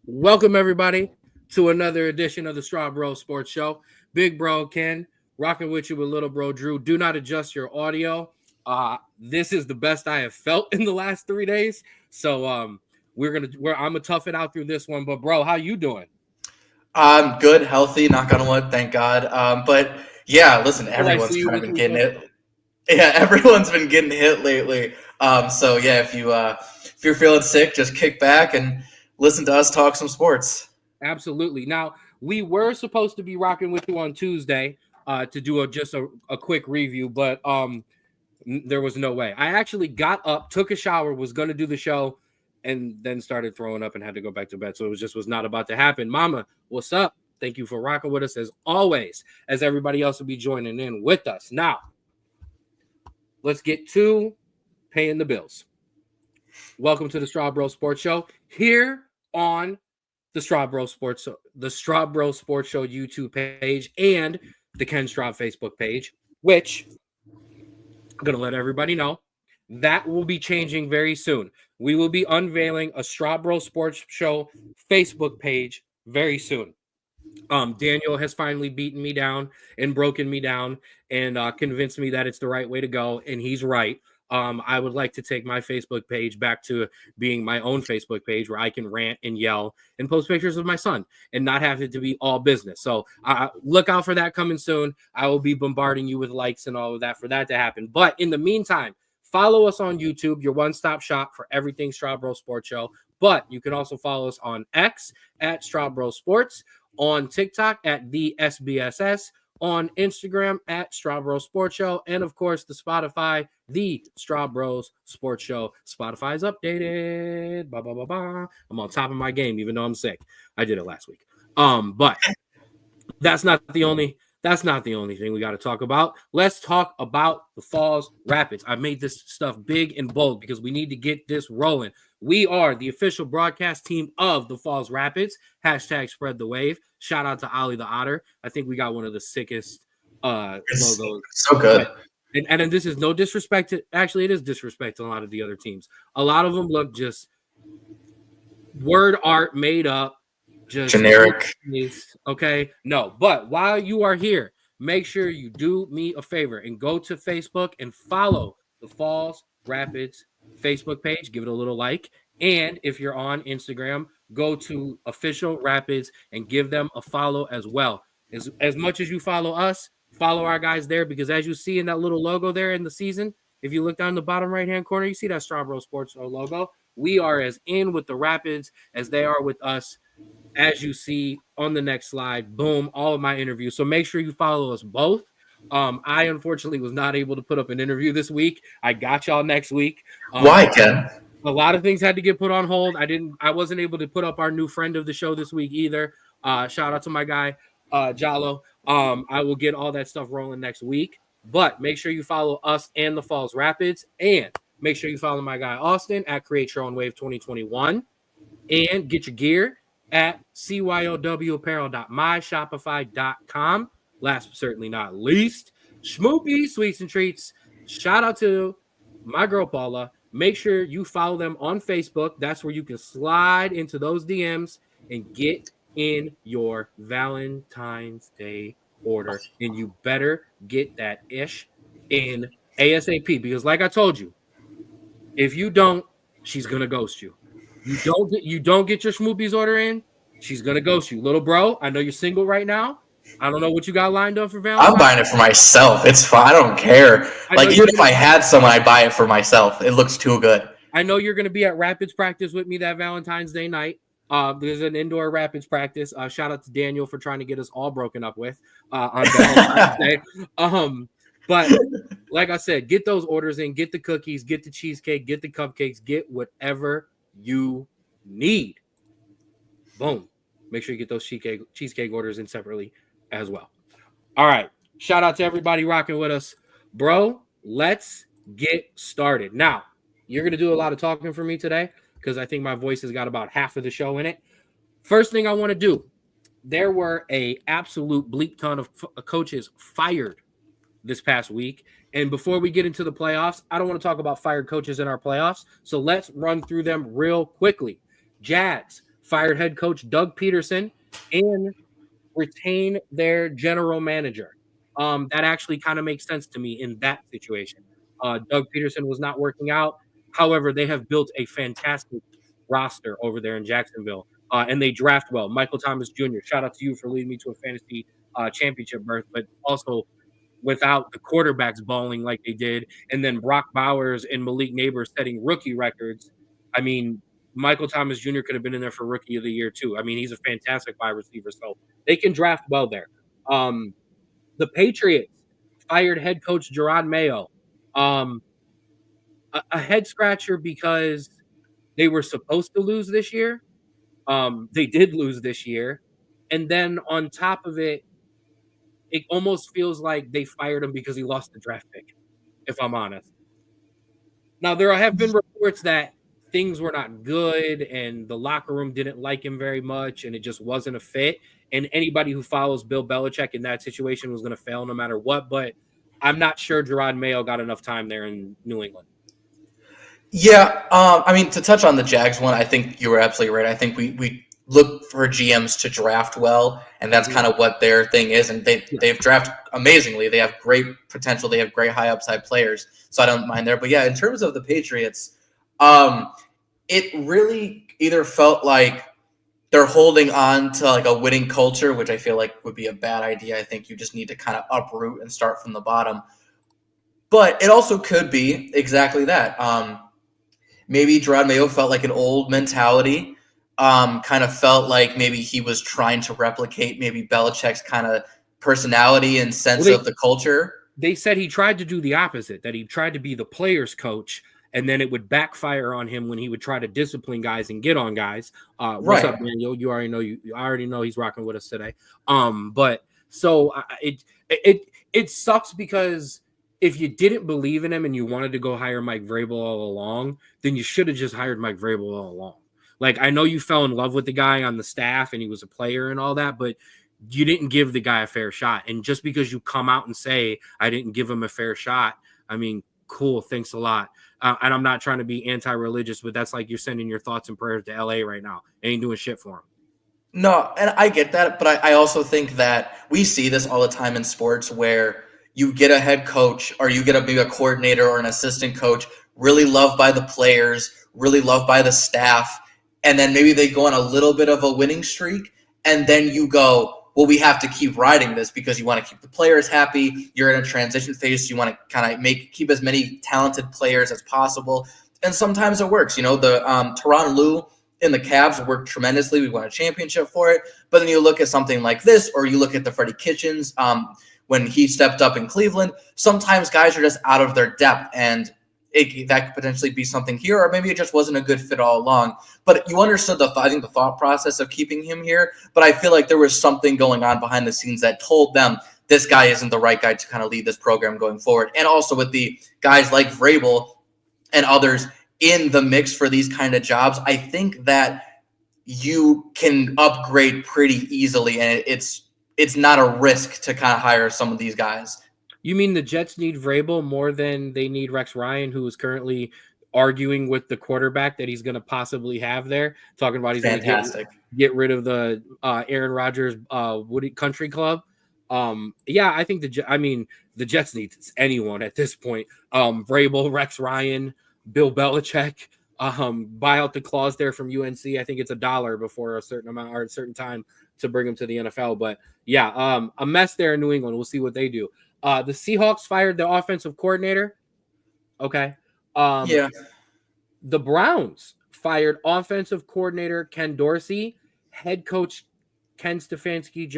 Welcome, everybody, to another edition of the Straub Sports Show. Big bro Ken, rocking with you with little bro Drew. Do not adjust your audio. This is the best I have felt in the last 3 days. So I'm gonna tough it out through this one. But bro, how you doing? I'm good, healthy, knock on wood, thank God. But yeah, listen, everyone's kind of been getting it. Yeah, everyone's been getting hit lately. So yeah, if you're feeling sick, just kick back and listen to us talk some sports. Absolutely. Now, we were supposed to be rocking with you on Tuesday to do just a quick review, but there was no way. I actually got up, took a shower, was going to do the show, and then started throwing up and had to go back to bed. So it was not about to happen. Mama, what's up? Thank you for rocking with us as always, as everybody else will be joining in with us. Now, let's get to paying the bills. Welcome to the Straub Sports Show here on the Straub Sports Show YouTube page and the Ken Straub Facebook page, which I'm going to let everybody know that will be changing very soon. We will be unveiling a Straub Sports Show Facebook page very soon. Daniel has finally beaten me down and broken me down and convinced me that it's the right way to go, and he's right. I would like to take my Facebook page back to being my own Facebook page where I can rant and yell and post pictures of my son and not have it to be all business. So look out for that coming soon. I will be bombarding you with likes and all of that for that to happen. But in the meantime, follow us on YouTube, your one-stop shop for everything Straub Sports Show. But you can also follow us on X at Straub Sports, on TikTok at the SBSS, on Instagram at Straub Sports Show, and of course the Spotify, the Straub Sports Show. Spotify's updated. Bah, bah, bah, bah. I'm on top of my game, even though I'm sick. I did it last week. But that's not the only thing we got to talk about. Let's talk about the Falls Rapids. I made this stuff big and bold because we need to get this rolling. We are the official broadcast team of the Falls Rapids. # spread the wave. Shout out to Ollie the Otter. I think we got one of the sickest logos. So good. And this is no disrespect to, actually, it is disrespect to a lot of the other teams. A lot of them look just word art made up. Just generic. Okay. No, but while you are here, make sure you do me a favor and go to Facebook and follow the Falls Rapids Facebook page. Give it a little like. And if you're on Instagram, go to Official Rapids and give them a follow as well. As much as you follow us, follow our guys there, because as you see in that little logo there in the season, if you look down the bottom right-hand corner, you see that Straub Sports logo. We are as in with the Rapids as they are with us. As you see on the next slide, boom, all of my interviews. So make sure you follow us both. I unfortunately was not able to put up an interview this week. I got y'all next week. Why, Ken? A lot of things had to get put on hold. I wasn't able to put up our new friend of the show this week either. Shout out to my guy, Jallo. I will get all that stuff rolling next week. But make sure you follow us and the Falls Rapids. And make sure you follow my guy, Austin, at Create Your Own Wave 2021. And get your gear at cywapparel.myshopify.com. Last but certainly not least, Schmoopy Sweets and Treats. Shout out to my girl Paula. Make sure you follow them on Facebook. That's where you can slide into those DMs and get in your Valentine's Day order. And you better get that ish in ASAP, because like I told you, if you don't, she's gonna ghost you. You don't get your Schmoopies order in, she's gonna ghost you. Little bro, I know you're single right now. I don't know what you got lined up for Valentine's. I'm buying it for myself. It's fine. I don't care. Like, even if I had someone, I'd buy it for myself. It looks too good. I know you're going to be at Rapids practice with me that Valentine's Day night. There's an indoor Rapids practice. Shout out to Daniel for trying to get us all broken up with on Valentine's Day. But like I said, get those orders in. Get the cookies. Get the cheesecake. Get the cupcakes. Get whatever you need. Boom. Make sure you get those cheesecake orders in separately as well. All right. Shout out to everybody rocking with us. Bro, let's get started. Now, you're going to do a lot of talking for me today because I think my voice has got about half of the show in it. First thing I want to do, there were a absolute bleak ton of coaches fired this past week. And before we get into the playoffs, I don't want to talk about fired coaches in our playoffs. So let's run through them real quickly. Jags fired head coach Doug Peterson and retain their general manager. That actually kind of makes sense to me in that situation. Doug Peterson was not working out. However, they have built a fantastic roster over there in Jacksonville, and they draft well. Michael Thomas Jr., shout out to you for leading me to a fantasy championship berth, but also without the quarterbacks balling like they did, and then Brock Bowers and Malik Neighbors setting rookie records. I mean, Michael Thomas Jr. could have been in there for Rookie of the Year too. I mean, he's a fantastic wide receiver, so they can draft well there. The Patriots fired head coach Gerard Mayo. A head scratcher because they were supposed to lose this year. They did lose this year. And then on top of it, it almost feels like they fired him because he lost the draft pick, if I'm honest. Now, there have been reports that things were not good and the locker room didn't like him very much and it just wasn't a fit. And anybody who follows Bill Belichick in that situation was going to fail no matter what. But I'm not sure Gerard Mayo got enough time there in New England. Yeah, I mean, to touch on the Jags one, I think you were absolutely right. I think we look for GMs to draft well, and that's kind of what their thing is. And they've drafted amazingly. They have great potential. They have great high upside players, so I don't mind there. But yeah, in terms of the Patriots, it really either felt like they're holding on to like a winning culture, which I feel like would be a bad idea. I think you just need to kind of uproot and start from the bottom. But it also could be exactly that. Maybe Gerard Mayo felt like an old mentality, kind of felt like maybe he was trying to replicate maybe Belichick's kind of personality and sense of the culture. They said he tried to do the opposite, that he tried to be the player's coach, and then it would backfire on him when he would try to discipline guys and get on guys. What's up, Daniel? You already know I already know he's rocking with us today. But so it sucks because if you didn't believe in him and you wanted to go hire Mike Vrabel all along, then you should have just hired Mike Vrabel all along. Like, I know you fell in love with the guy on the staff and he was a player and all that, but you didn't give the guy a fair shot. And just because you come out and say, I didn't give him a fair shot, I mean, cool, thanks a lot. And I'm not trying to be anti-religious, but that's like you're sending your thoughts and prayers to LA right now. They ain't doing shit for him. No, and I get that, but I also think that we see this all the time in sports where you get a head coach or you get maybe a coordinator or an assistant coach really loved by the players, really loved by the staff, and then maybe they go on a little bit of a winning streak, and then you go, well, we have to keep riding this because you want to keep the players happy. You're in a transition phase. So you want to kind of keep as many talented players as possible. And sometimes it works. You know, the Tyronn Lue in the Cavs worked tremendously. We won a championship for it. But then you look at something like this, or you look at the Freddie Kitchens when he stepped up in Cleveland. Sometimes guys are just out of their depth, and that could potentially be something here, or maybe it just wasn't a good fit all along. But you understood the thought process of keeping him here. But I feel like there was something going on behind the scenes that told them this guy isn't the right guy to kind of lead this program going forward. And also with the guys like Vrabel and others in the mix for these kind of jobs, I think that you can upgrade pretty easily, and it's not a risk to kind of hire some of these guys. You mean the Jets need Vrabel more than they need Rex Ryan, who is currently arguing with the quarterback that he's going to possibly have there, talking about he's going to get rid of the Aaron Rodgers Woody Country Club. Yeah, I think the Jets need anyone at this point. Vrabel, Rex Ryan, Bill Belichick. Buy out the clause there from UNC. I think it's $1 before a certain amount or a certain time to bring him to the NFL. But yeah, a mess there in New England. We'll see what they do. The Seahawks fired the offensive coordinator. Okay. Yeah. The Browns fired offensive coordinator Ken Dorsey, head coach Ken Stefanski's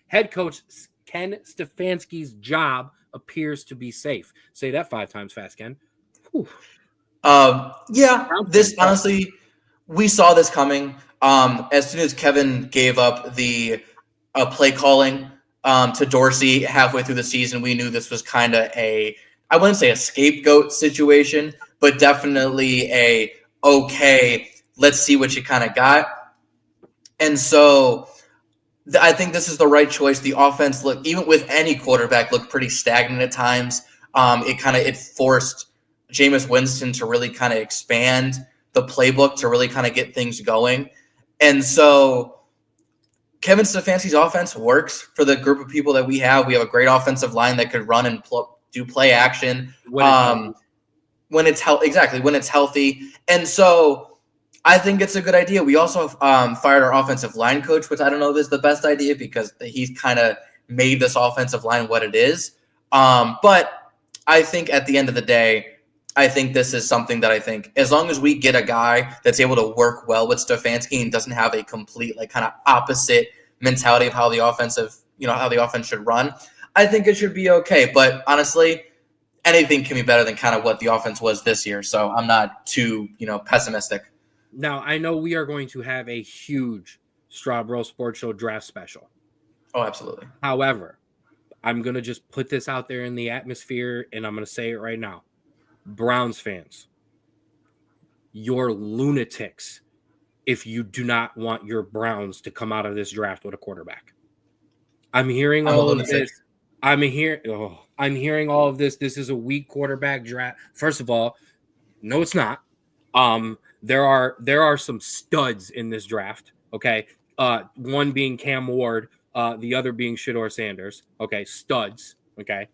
head coach Ken Stefanski's job appears to be safe. Say that 5 times fast, Ken. Yeah, this honestly we saw this coming. As soon as Kevin gave up the play calling to Dorsey halfway through the season, we knew this was kind of I wouldn't say a scapegoat situation, but definitely okay, let's see what you kind of got. And so I think this is the right choice. The offense even with any quarterback, looked pretty stagnant at times. It forced Jameis Winston to really kind of expand the playbook to really kind of get things going. And so Kevin Stefanski's offense works for the group of people that we have. We have a great offensive line that could run and do play action when it's healthy. And so I think it's a good idea. We also fired our offensive line coach, which I don't know if is the best idea because he's kind of made this offensive line what it is. But I think at the end of the day, I think this is something that I think as long as we get a guy that's able to work well with Stefanski and doesn't have a complete kind of opposite mentality of how the offense should run, I think it should be okay. But honestly, anything can be better than kind of what the offense was this year. So I'm not too, pessimistic. Now, I know we are going to have a huge Straub Sports Show draft special. Oh, absolutely. However, I'm going to just put this out there in the atmosphere, and I'm going to say it right now. Browns fans, you're lunatics if you do not want your Browns to come out of this draft with a quarterback. I'm hearing all of this. I'm hearing all of this. This is a weak quarterback draft. First of all, no, it's not. There are some studs in this draft. Okay, one being Cam Ward, the other being Shedeur Sanders. Okay, studs. Okay,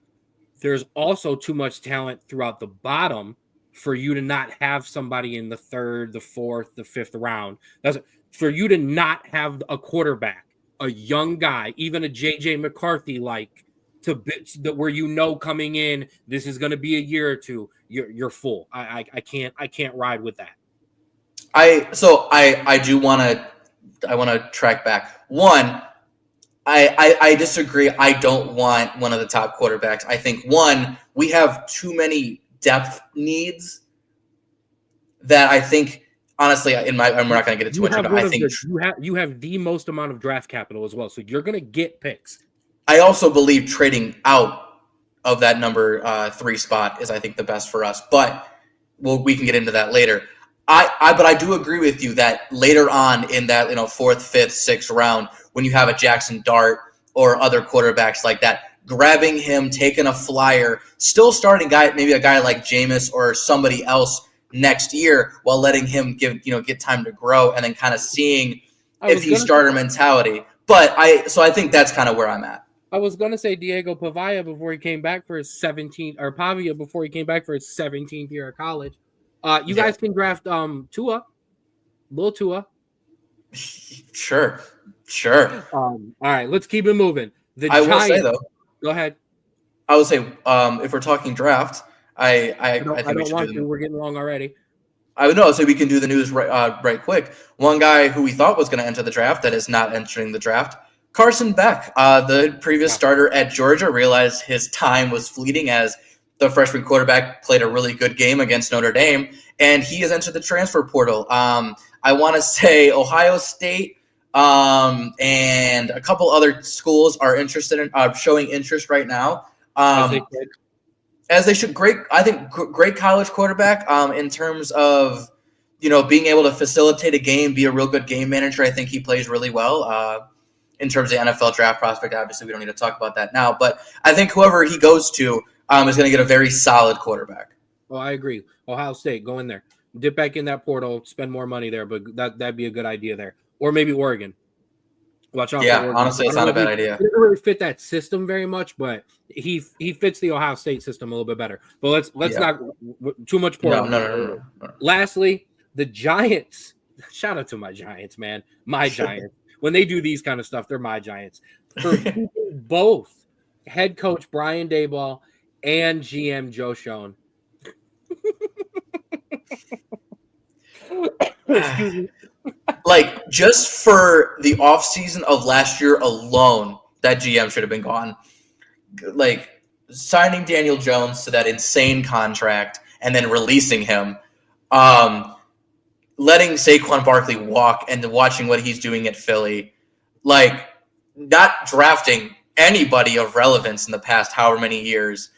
there's also too much talent throughout the bottom for you to not have somebody in the third, the fourth, the fifth round. That's for you to not have a quarterback, a young guy, even a JJ McCarthy where coming in, this is going to be a year or two. You're full. I can't ride with that. I want to track back. One, I disagree. I don't want one of the top quarterbacks. I think we have too many depth needs that I think honestly we're not going to get into too much. I think you have the most amount of draft capital as well, so you're going to get picks. I also believe trading out of that number 3 spot is I think the best for us, but we can get into that later. But I do agree with you that later on in that 4th, 5th, 6th round, when you have a Jackson Dart or other quarterbacks like that, grabbing him, taking a flyer, still starting maybe a guy like Jameis or somebody else next year, while letting him get time to grow and then kind of seeing if he's starter mentality. But I think that's kind of where I'm at. I was gonna say Diego Pavia before he came back for his 17th, or Pavia before he came back for his 17th year of college. You guys can draft Tua, Lil Tua. Sure. All right, let's keep it moving. I will say though. Go ahead. I would say if we're talking draft, I think we should We're getting long already. I would know, so we can do the news right quick. One guy who we thought was going to enter the draft that is not entering the draft, Carson Beck, the previous starter at Georgia, realized his time was fleeting as the freshman quarterback played a really good game against Notre Dame, and he has entered the transfer portal. I want to say Ohio State and a couple other schools are interested in showing interest right now. As they should. Great college quarterback in terms of being able to facilitate a game, be a real good game manager. I think he plays really well in terms of NFL draft prospect. Obviously, we don't need to talk about that now, but I think whoever he goes to is going to get a very solid quarterback. Well, I agree. Ohio State, go in there, dip back in that portal, spend more money there, but that'd be a good idea there, or maybe Oregon. Watch out. Yeah, honestly, it's not a bad idea. He doesn't really fit that system very much, but he fits the Ohio State system a little bit better. But let's not too much portal. No. Lastly, the Giants. Shout out to my Giants, man. My Giants. When they do these kind of stuff, they're my Giants. For both head coach Brian Daboll and GM Joe Schoen. Excuse me. Like, just for the offseason of last year alone, that GM should have been gone. Like, signing Daniel Jones to that insane contract and then releasing him. letting Saquon Barkley walk and watching what he's doing at Philly, like not drafting anybody of relevance in the past however many years.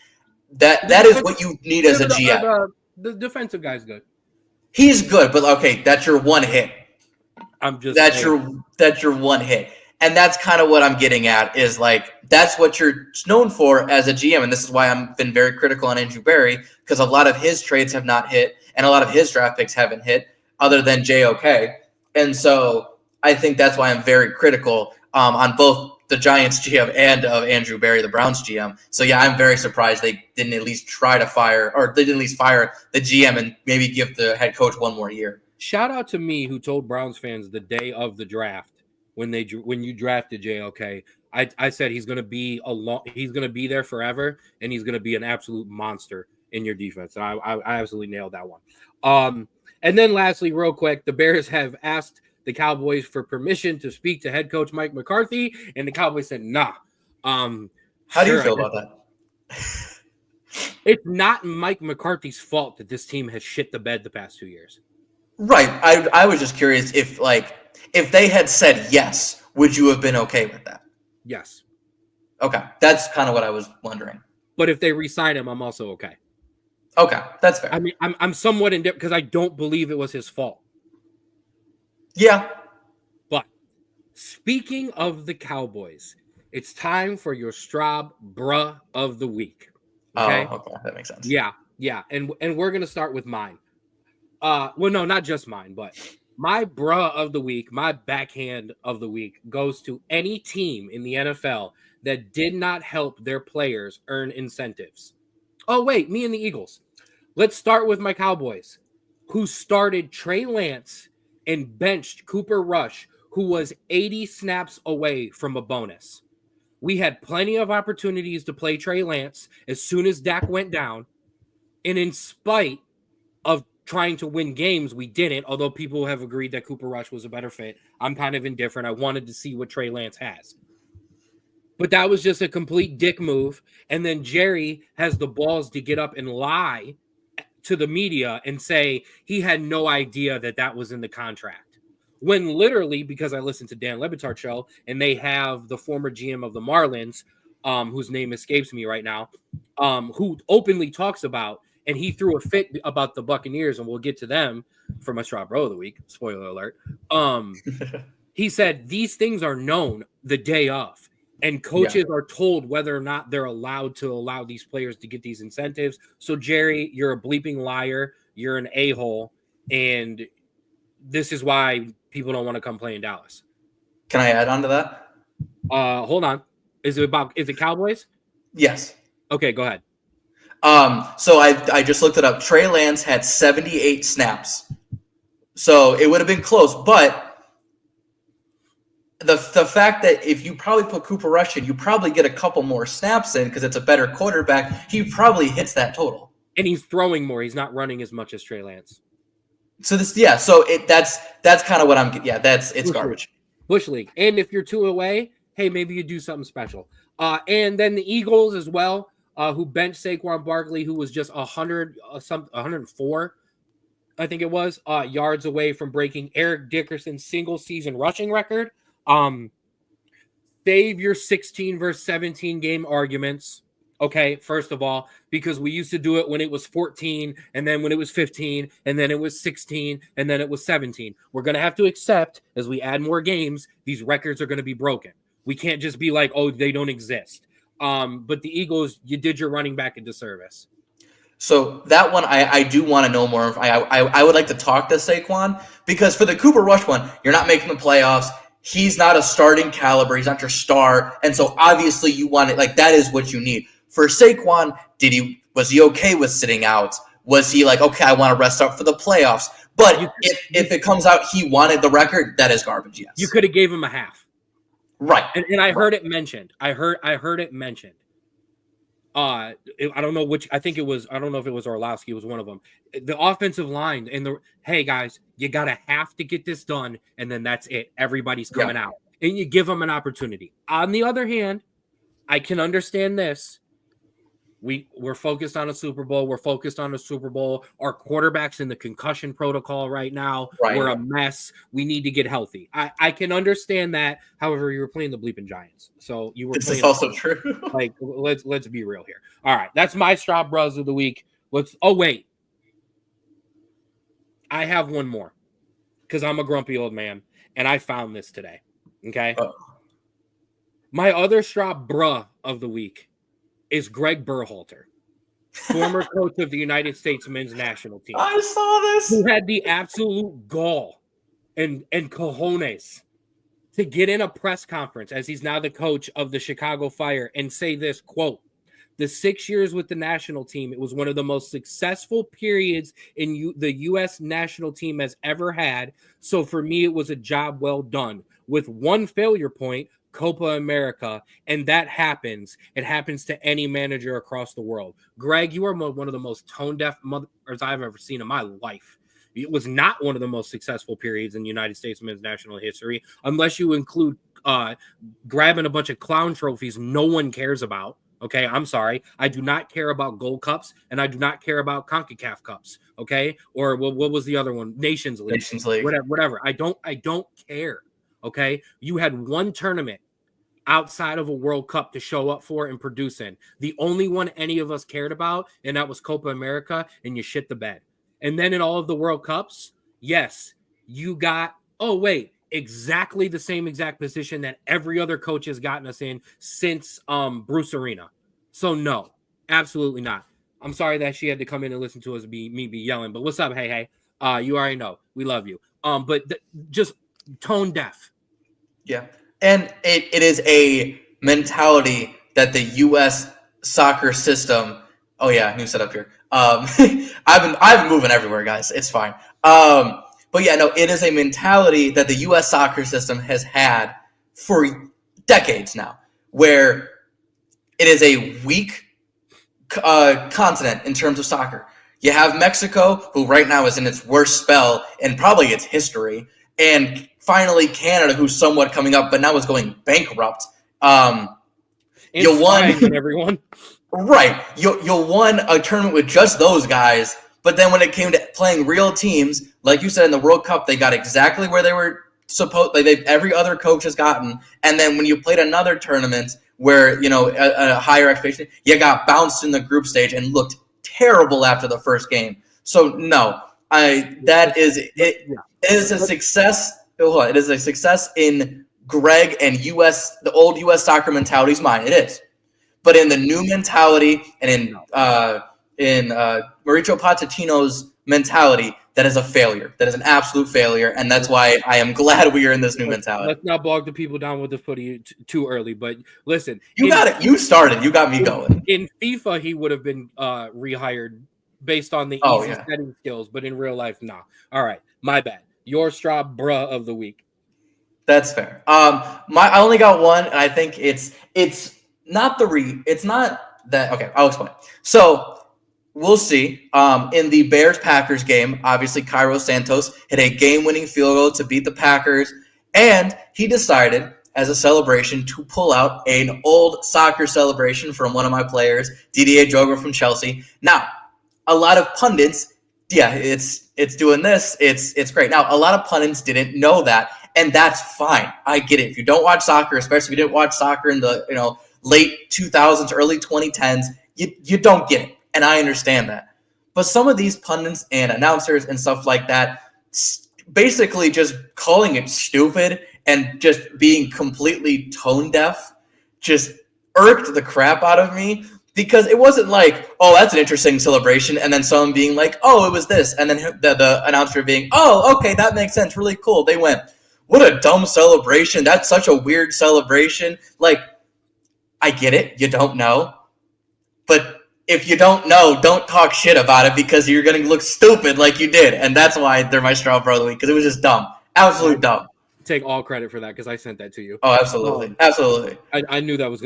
That is what you need as a GM. The defensive guy's good. He's good, but okay, that's your one hit. That's your one hit. And that's kind of what I'm getting at is like that's what you're known for as a GM. And this is why I've been very critical on Andrew Berry, because a lot of his trades have not hit and a lot of his draft picks haven't hit other than JOK. And so I think that's why I'm very critical on both the Giants GM and of Andrew Berry, the Browns GM. So yeah, I'm very surprised they didn't at least try to fire, or they didn't at least fire the GM and maybe give the head coach one more year. Shout out to me who told Browns fans the day of the draft when you drafted JOK. I said he's going to be he's going to be there forever, and he's going to be an absolute monster in your defense. And I absolutely nailed that one. And then lastly, real quick, the Bears have asked the Cowboys for permission to speak to head coach Mike McCarthy, and the Cowboys said, nah. How do you feel about that? It's not Mike McCarthy's fault that this team has shit the bed the past 2 years. Right. I was just curious if they had said yes, would you have been okay with that? Yes. Okay. That's kind of what I was wondering. But if they re-sign him, I'm also okay. Okay. That's fair. I mean, I'm somewhat indifferent because I don't believe it was his fault. Yeah. But speaking of the Cowboys, it's time for your Straub bruh of the week. Okay? Oh, okay. That makes sense. Yeah. And we're going to start with mine. Well, no, not just mine, but my bruh of the week, my backhand of the week goes to any team in the NFL that did not help their players earn incentives. Oh, wait, me and the Eagles. Let's start with my Cowboys, who started Trey Lance and benched Cooper Rush, who was 80 snaps away from a bonus. We had plenty of opportunities to play Trey Lance as soon as Dak went down, and in spite of trying to win games, we didn't, although people have agreed that Cooper Rush was a better fit. I'm kind of indifferent. I wanted to see what Trey Lance has. But that was just a complete dick move. And then Jerry has the balls to get up and lie to the media and say he had no idea that was in the contract. When literally, because I listened to Dan Le Batard's show, and they have the former GM of the Marlins, whose name escapes me right now, who openly talks about, and he threw a fit about the Buccaneers, and we'll get to them for my Straub Bro of the Week. Spoiler alert. He said these things are known the day of, and coaches are told whether or not they're allowed to allow these players to get these incentives. So, Jerry, you're a bleeping liar. You're an a-hole, and this is why people don't want to come play in Dallas. Can I add on to that? Hold on. Is it Cowboys? Yes. Okay, go ahead. So I just looked it up. Trey Lance had 78 snaps. So it would have been close, but the fact that if you probably put Cooper Rush in, you probably get a couple more snaps in because it's a better quarterback. He probably hits that total. And he's throwing more. He's not running as much as Trey Lance. So that's kind of what I'm. Yeah, it's garbage. Bush League. And if you're 2 away, hey, maybe you do something special. And then the Eagles as well, who benched Saquon Barkley, who was just 104, I think it was, yards away from breaking Eric Dickerson's single season rushing record. Save your 16 versus 17 game arguments. Okay, first of all, because we used to do it when it was 14, and then when it was 15, and then it was 16, and then it was 17. We're going to have to accept, as we add more games, these records are going to be broken. We can't just be like, oh, they don't exist. But the Eagles, you did your running back a disservice. So that one, I do want to know more. I would like to talk to Saquon, because for the Cooper Rush one, you're not making the playoffs. He's not a starting caliber. He's not your star. And so obviously you want it, like that is what you need. For Saquon, was he okay with sitting out? Was he like, okay, I want to rest up for the playoffs? But if it comes out he wanted the record, that is garbage, yes. You could have gave him a half. Right. And I heard it mentioned. I heard it mentioned. I don't know which. I think it was. I don't know if it was Orlowski. It was one of them. The offensive line and hey guys, you gotta have to get this done, and then that's it. Everybody's coming out, and you give them an opportunity. On the other hand, I can understand this. We're focused on a Super Bowl. We're focused on a Super Bowl. Our quarterback's in the concussion protocol right now. Right. We're a mess. We need to get healthy. I can understand that. However, you were playing the bleeping Giants, so you were. This playing is also true. Like, let's be real here. All right, that's my Straub Bros of the week. Oh wait, I have one more because I'm a grumpy old man and I found this today. Okay, my other Straub Bruh of the week is Greg Berhalter, former coach of the United States men's national team. I saw this. Who had the absolute gall and cojones to get in a press conference as he's now the coach of the Chicago Fire and say this, quote, the 6 years with the national team, it was one of the most successful periods in the U.S. national team has ever had. So for me, it was a job well done with one failure point, Copa America, and that happens. It happens to any manager across the world. Greg, you are one of the most tone-deaf mothers I've ever seen in my life. It was not one of the most successful periods in United States men's national history, unless you include grabbing a bunch of clown trophies no one cares about. Okay, I'm sorry. I do not care about Gold Cups, and I do not care about CONCACAF Cups. Okay, or what was the other one? Nations League. Whatever. I don't care. Okay, you had one tournament outside of a World Cup to show up for and produce in. The only one any of us cared about, and that was Copa America, and you shit the bed. And then in all of the World Cups, yes, you got, exactly the same exact position that every other coach has gotten us in since Bruce Arena. So no, absolutely not. I'm sorry that she had to come in and listen to us be yelling, but what's up, hey? You already know. We love you. But just tone deaf. Yeah. And it is a mentality that the U.S. soccer system. Oh yeah, new setup here. I've been moving everywhere, guys. It's fine. But yeah, no, it is a mentality that the U.S. soccer system has had for decades now, where it is a weak continent in terms of soccer. You have Mexico, who right now is in its worst spell in probably its history, and finally Canada, who's somewhat coming up, but now is going bankrupt. You won everyone. Right. You won a tournament with just those guys, but then when it came to playing real teams, like you said in the World Cup, they got exactly where they were supposed. Like every other coach has gotten, and then when you played another tournament where a higher expectation, you got bounced in the group stage and looked terrible after the first game. So no, that is it. It is a success. It is a success in Greg and the old U.S. soccer mentality's mind. It is. But in the new mentality and in Mauricio Pochettino's mentality, that is a failure. That is an absolute failure, and that's why I am glad we are in this new mentality. Let's not bog the people down with the footy too early. But listen, you got it. You started. You got me going. In FIFA, he would have been rehired based on the easy setting skills, but in real life, nah. All right, my bad. Your Straub Bruh of the week. That's fair. I only got one, and I think it's not it's not that. Okay, I'll explain. So we'll see. In the Bears-Packers game, obviously Cairo Santos hit a game-winning field goal to beat the Packers, and he decided as a celebration to pull out an old soccer celebration from one of my players, Didier Drogba from Chelsea. Now, a lot of pundits, it's doing this. It's great. Now, a lot of pundits didn't know that, and that's fine. I get it. If you don't watch soccer, especially if you didn't watch soccer in the late 2000s, early 2010s, you don't get it, and I understand that. But some of these pundits and announcers and stuff like that, basically just calling it stupid and just being completely tone deaf, just irked the crap out of me. Because it wasn't like, oh, that's an interesting celebration, and then someone being like, oh, it was this, and then the announcer being, oh, okay, that makes sense, really cool. They went, what a dumb celebration. That's such a weird celebration. Like, I get it. You don't know. But if you don't know, don't talk shit about it because you're going to look stupid like you did. And that's why they're my Straub Bro of the week, because it was just dumb. Absolute dumb. Take all credit for that because I sent that to you. Oh, absolutely. Absolutely. I knew that was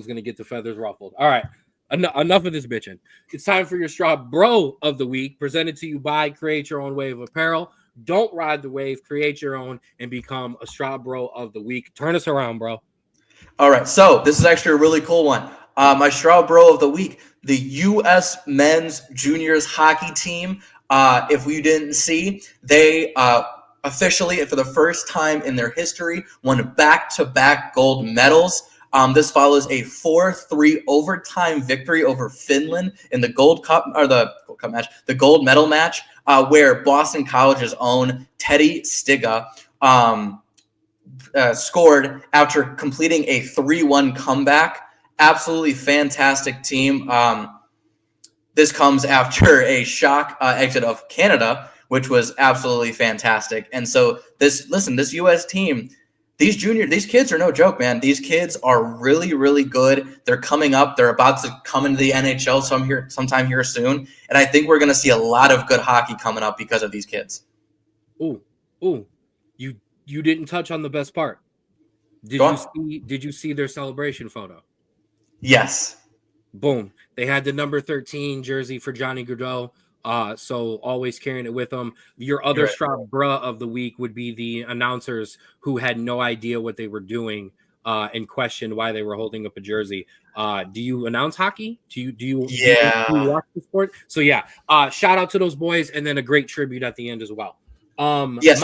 gonna get the feathers ruffled. All right. Enough of this bitching. It's time for your Straub Bro of the week, presented to you by Create Your Own Wave Apparel. Don't ride the wave, create your own, and become a Straub Bro of the week. Turn us around, bro. All right. So this is actually a really cool one. My Straub Bro of the week, the U.S. Men's Juniors Hockey Team. If you didn't see, they officially, for the first time in their history, won back-to-back gold medals. This follows a 4-3 overtime victory over Finland in the Gold Cup, or the Gold Cup match, the gold medal match, where Boston College's own Teddy Stiga scored after completing a 3-1 comeback. Absolutely fantastic team. This comes after a shock exit of Canada, which was absolutely fantastic. And so this U.S. team, these kids are no joke, man. These kids are really, really good. They're coming up. They're about to come into the NHL sometime here soon. And I think we're going to see a lot of good hockey coming up because of these kids. Ooh, you didn't touch on the best part. Did you see their celebration photo? Yes. Boom. They had the number 13 jersey for Johnny Gaudreau. So always carrying it with them. Your other Straub Bruh of the week would be the announcers who had no idea what they were doing and questioned why they were holding up a jersey. Do you announce hockey? Do you watch the sport? So yeah, shout out to those boys, and then a great tribute at the end as well. Yes.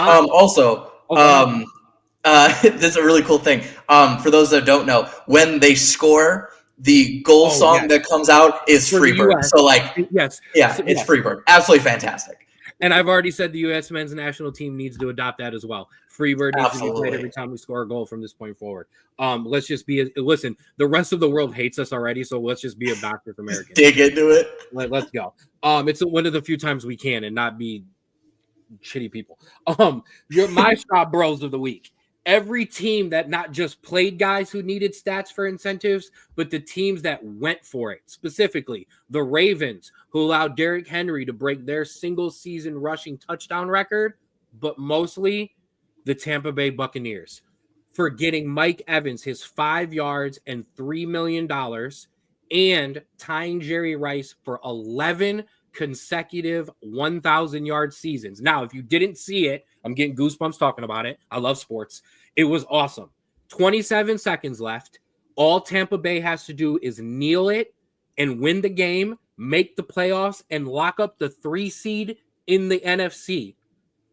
This is a really cool thing. For those that don't know, when they score, the goal song that comes out is Freebird. So it's Freebird. Absolutely fantastic. And I've already said the U.S. men's national team needs to adopt that as well. Freebird needs to be played every time we score a goal from this point forward. Let's just listen. The rest of the world hates us already, so let's just be obnoxious Americans. Dig into it. Let's go. It's one of the few times we can and not be shitty people. You're my Straub Bros of the week. Every team that not just played guys who needed stats for incentives, but the teams that went for it. Specifically, the Ravens, who allowed Derrick Henry to break their single-season rushing touchdown record, but mostly the Tampa Bay Buccaneers for getting Mike Evans his 5 yards and $3 million and tying Jerry Rice for 11 consecutive 1,000-yard seasons. Now, if you didn't see it, I'm getting goosebumps talking about it. I love sports. It was awesome. 27 seconds left. All Tampa Bay has to do is kneel it and win the game, make the playoffs, and lock up the 3 seed in the NFC.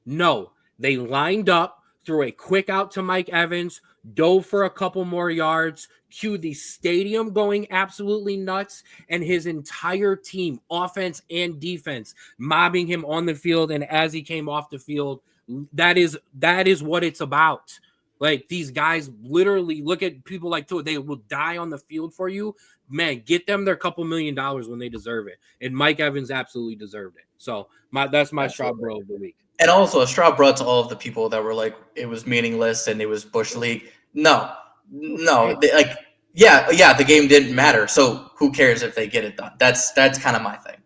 No, they lined up, threw a quick out to Mike Evans, dove for a couple more yards, cue the stadium going absolutely nuts, and his entire team, offense and defense, mobbing him on the field. And as he came off the field, that is what it's about. Like, these guys literally look at people like Tua. They will die on the field for you. Man, get them their couple $1 million when they deserve it. And Mike Evans absolutely deserved it. So that's my Straub Bro of the week. And also a Straub Bro to all of the people that were like, it was meaningless and it was Bush League. No, the game didn't matter. So who cares if they get it done? That's kind of my thing.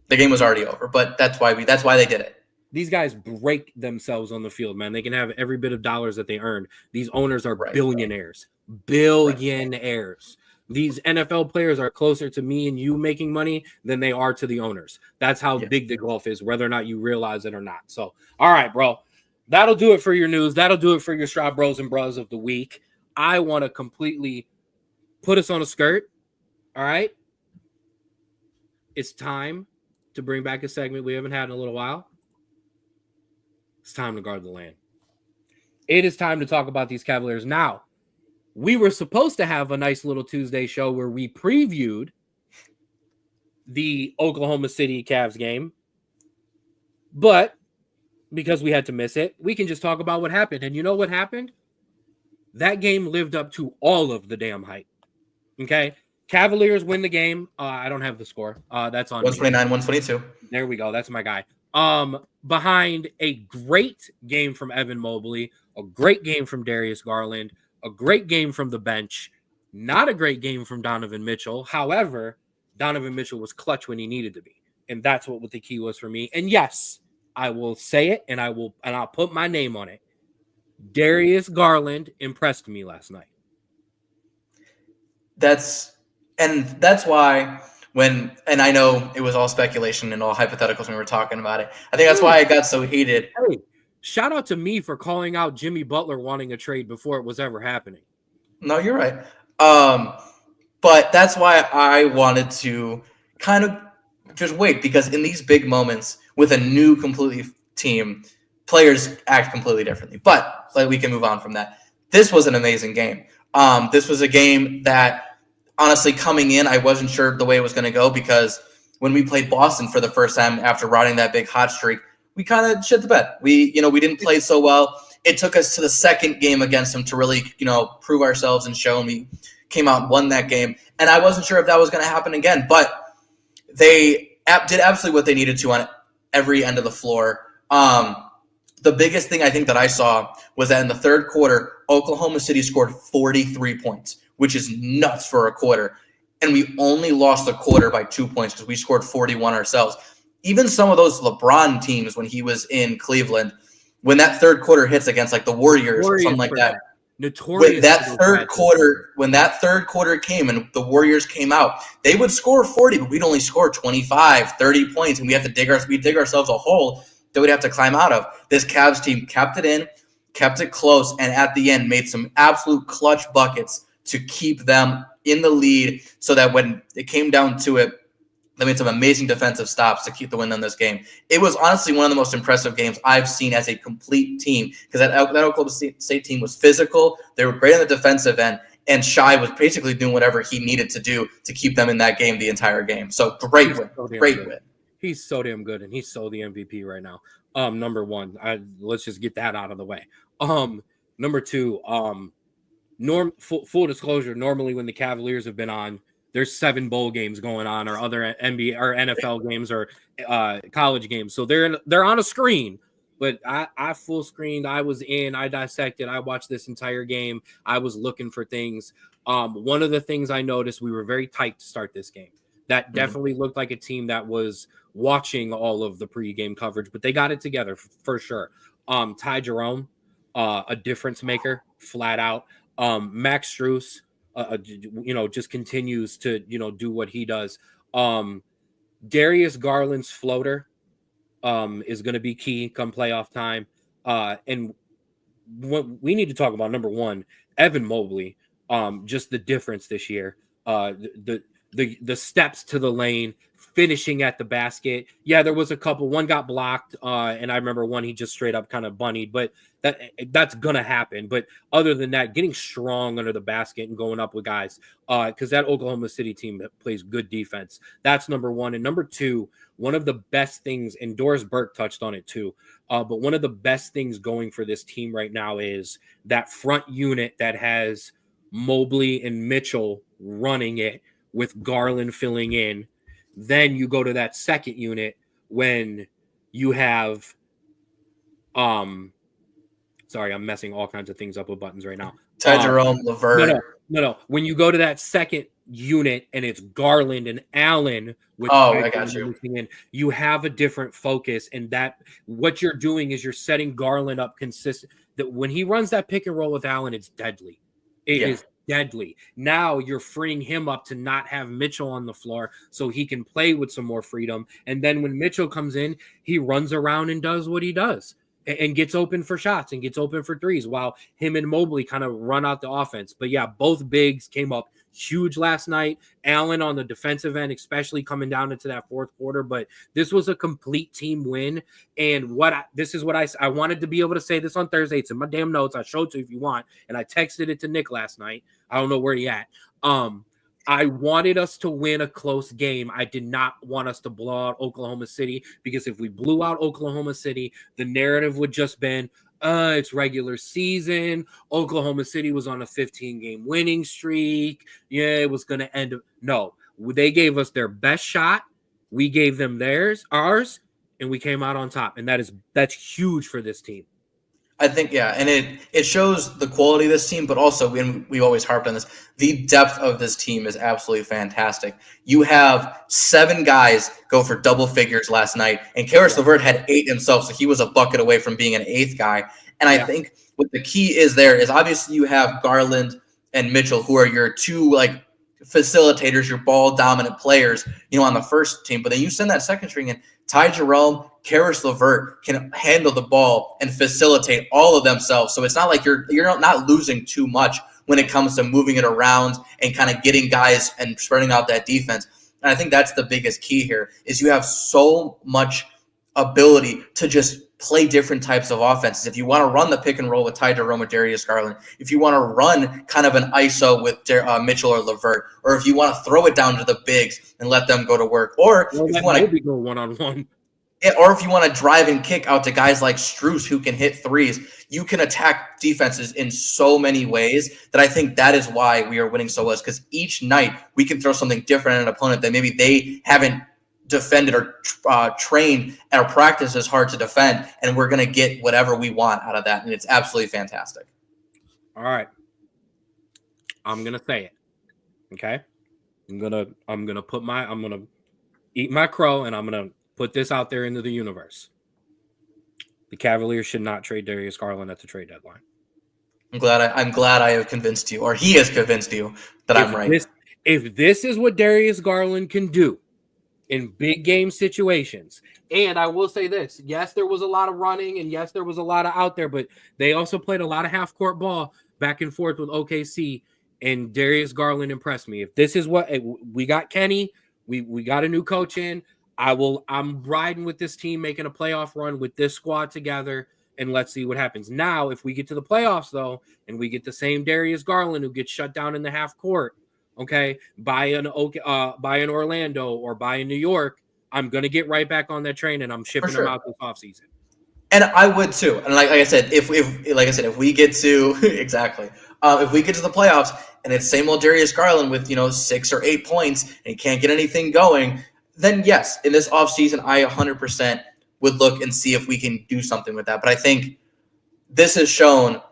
The game was already over, but that's why they did it. These guys break themselves on the field, man. They can have every bit of dollars that they earned. These owners are billionaires. Billionaires. These NFL players are closer to me and you making money than they are to the owners. That's how big the gulf is, whether or not you realize it or not. So, all right, bro. That'll do it for your news. That'll do it for your Straub Bros and Bros of the week. I want to completely put us on a skirt. All right? It's time to bring back a segment we haven't had in a little while. It's time to guard the land. It is time to talk about these Cavaliers. Now, we were supposed to have a nice little Tuesday show where we previewed the Oklahoma City Cavs game, but because we had to miss it, we can just talk about what happened. And you know what happened? That game lived up to all of the damn hype. Okay? Cavaliers win the game. I don't have the score. That's on 129-122. There we go. That's my guy. Behind a great game from Evan Mobley, a great game from Darius Garland, a great game from the bench, not a great game from Donovan Mitchell. However, Donovan Mitchell was clutch when he needed to be. And that's what the key was for me. And yes, I will say it and I'll put my name on it. Darius Garland impressed me last night. That's why and I know it was all speculation and all hypotheticals when we were talking about it. I think that's why I got so heated. Hey, shout out to me for calling out Jimmy Butler wanting a trade before it was ever happening. No, you're right. But that's why I wanted to kind of just wait, because in these big moments with a new completely team, players act completely differently. But we can move on from that. This was an amazing game. This was a game that honestly, coming in, I wasn't sure the way it was going to go, because when we played Boston for the first time after riding that big hot streak, we kind of shit the bed. We didn't play so well. It took us to the second game against them to really, prove ourselves and show. And we came out and won that game. And I wasn't sure if that was going to happen again, but they did absolutely what they needed to on every end of the floor. The biggest thing I think that I saw was that in the third quarter, Oklahoma City scored 43 points, which is nuts for a quarter. And we only lost the quarter by 2 points because we scored 41 ourselves. Even some of those LeBron teams, when he was in Cleveland, when that third quarter hits against like the Warriors or something like that, notorious. When that third quarter came and the Warriors came out, they would score 40, but we'd only score 25, 30 points, and we have to dig ourselves a hole that we'd have to climb out of. This Cavs team kept it in, kept it close, and at the end made some absolute clutch buckets to keep them in the lead, so that when it came down to it, they made some amazing defensive stops to keep the win on this game. It was honestly one of the most impressive games I've seen as a complete team, because that Oklahoma State team was physical. They were great on the defensive end, and Shai was basically doing whatever he needed to do to keep them in that game the entire game. So great win. He's so damn good, and he's so the MVP right now. Number one, let's just get that out of the way. Number two, full disclosure, normally when the Cavaliers have been on, there's 7 bowl games going on, or other NBA or NFL games, or college games. So they're on a screen, but I full screened. I was in, I dissected, I watched this entire game. I was looking for things. One of the things I noticed, we were very tight to start this game. That definitely looked like a team that was watching all of the pregame coverage, but they got it together for sure. Ty Jerome, a difference maker, flat out. Max Strus, just continues to, do what he does. Darius Garland's floater is going to be key come playoff time. And what we need to talk about, number one, Evan Mobley, just the difference this year. The steps to the lane, finishing at the basket. Yeah, there was a couple. One got blocked, and I remember one he just straight up kind of bunnied, but that's gonna happen. But other than that, getting strong under the basket and going up with guys, because that Oklahoma City team plays good defense. That's number one. And number two, one of the best things, and Doris Burke touched on it too, but one of the best things going for this team right now is that front unit that has Mobley and Mitchell running it, with Garland filling in. Then you go to that second unit when you have sorry, I'm messing all kinds of things up with buttons right now. Ty Jerome, LeVert. No. When you go to that second unit and it's Garland and Allen with I got you. In, you have a different focus, and that what you're doing is you're setting Garland up consistent. That when he runs that pick and roll with Allen, it's deadly. It is deadly. Now you're freeing him up to not have Mitchell on the floor so he can play with some more freedom. And then when Mitchell comes in, he runs around and does what he does and gets open for shots and gets open for threes while him and Mobley kind of run out the offense. But yeah, both bigs came up huge last night. Allen on the defensive end, especially coming down into that fourth quarter. But this was a complete team win. And this is what I wanted to be able to say this on Thursday. It's in my damn notes. I showed you if you want. And I texted it to Nick last night. I don't know where he at. I wanted us to win a close game. I did not want us to blow out Oklahoma City, because if we blew out Oklahoma City, the narrative would just been, it's regular season. Oklahoma City was on a 15-game winning streak. Yeah, it was going to end. No, they gave us their best shot. We gave them ours, and we came out on top. And that's huge for this team. I think, and it shows the quality of this team, but also, we always harped on this, the depth of this team is absolutely fantastic. You have 7 guys go for double figures last night, and Karis LeVert had 8 himself, so he was a bucket away from being an 8th guy. And I think what the key is there is obviously you have Garland and Mitchell, who are your 2 facilitators, your ball dominant players, on the first team. But then you send that second string in, Ty Jerome, Karis LeVert can handle the ball and facilitate all of themselves. So it's not like you're not losing too much when it comes to moving it around and kind of getting guys and spreading out that defense. And I think that's the biggest key here is you have so much ability to just play different types of offenses. If you want to run the pick and roll with Ty Jerome or Darius Garland, if you want to run kind of an ISO with Mitchell or LeVert, or if you want to throw it down to the bigs and let them go to work, or if you want to go one-on-one. Or if you want to drive and kick out to guys like Strus who can hit threes, you can attack defenses in so many ways that I think that is why we are winning so well. Because each night we can throw something different at an opponent that maybe they haven't defended or trained or practiced as hard to defend, and we're going to get whatever we want out of that, and it's absolutely fantastic. All right, I'm gonna say it. Okay, I'm gonna eat my crow, and I'm gonna put this out there into the universe. The Cavaliers should not trade Darius Garland at the trade deadline. I'm glad I have convinced you, or he has convinced you that I'm right. If this is what Darius Garland can do in big game situations, and I will say this, yes, there was a lot of running, and yes, there was a lot of out there, but they also played a lot of half-court ball back and forth with OKC, and Darius Garland impressed me. If this is what we got, Kenny, we got a new coach in. I'm riding with this team, making a playoff run with this squad together, and let's see what happens. Now, if we get to the playoffs, though, and we get the same Darius Garland who gets shut down in the half court, okay, by an Orlando or by a New York, I'm going to get right back on that train, and I'm shipping him out this offseason. And I would too. And like I said, if we get to exactly, if we get to the playoffs and it's same old Darius Garland with 6 or 8 points and he can't get anything going, then yes, in this offseason, I 100% would look and see if we can do something with that. But I think this has shown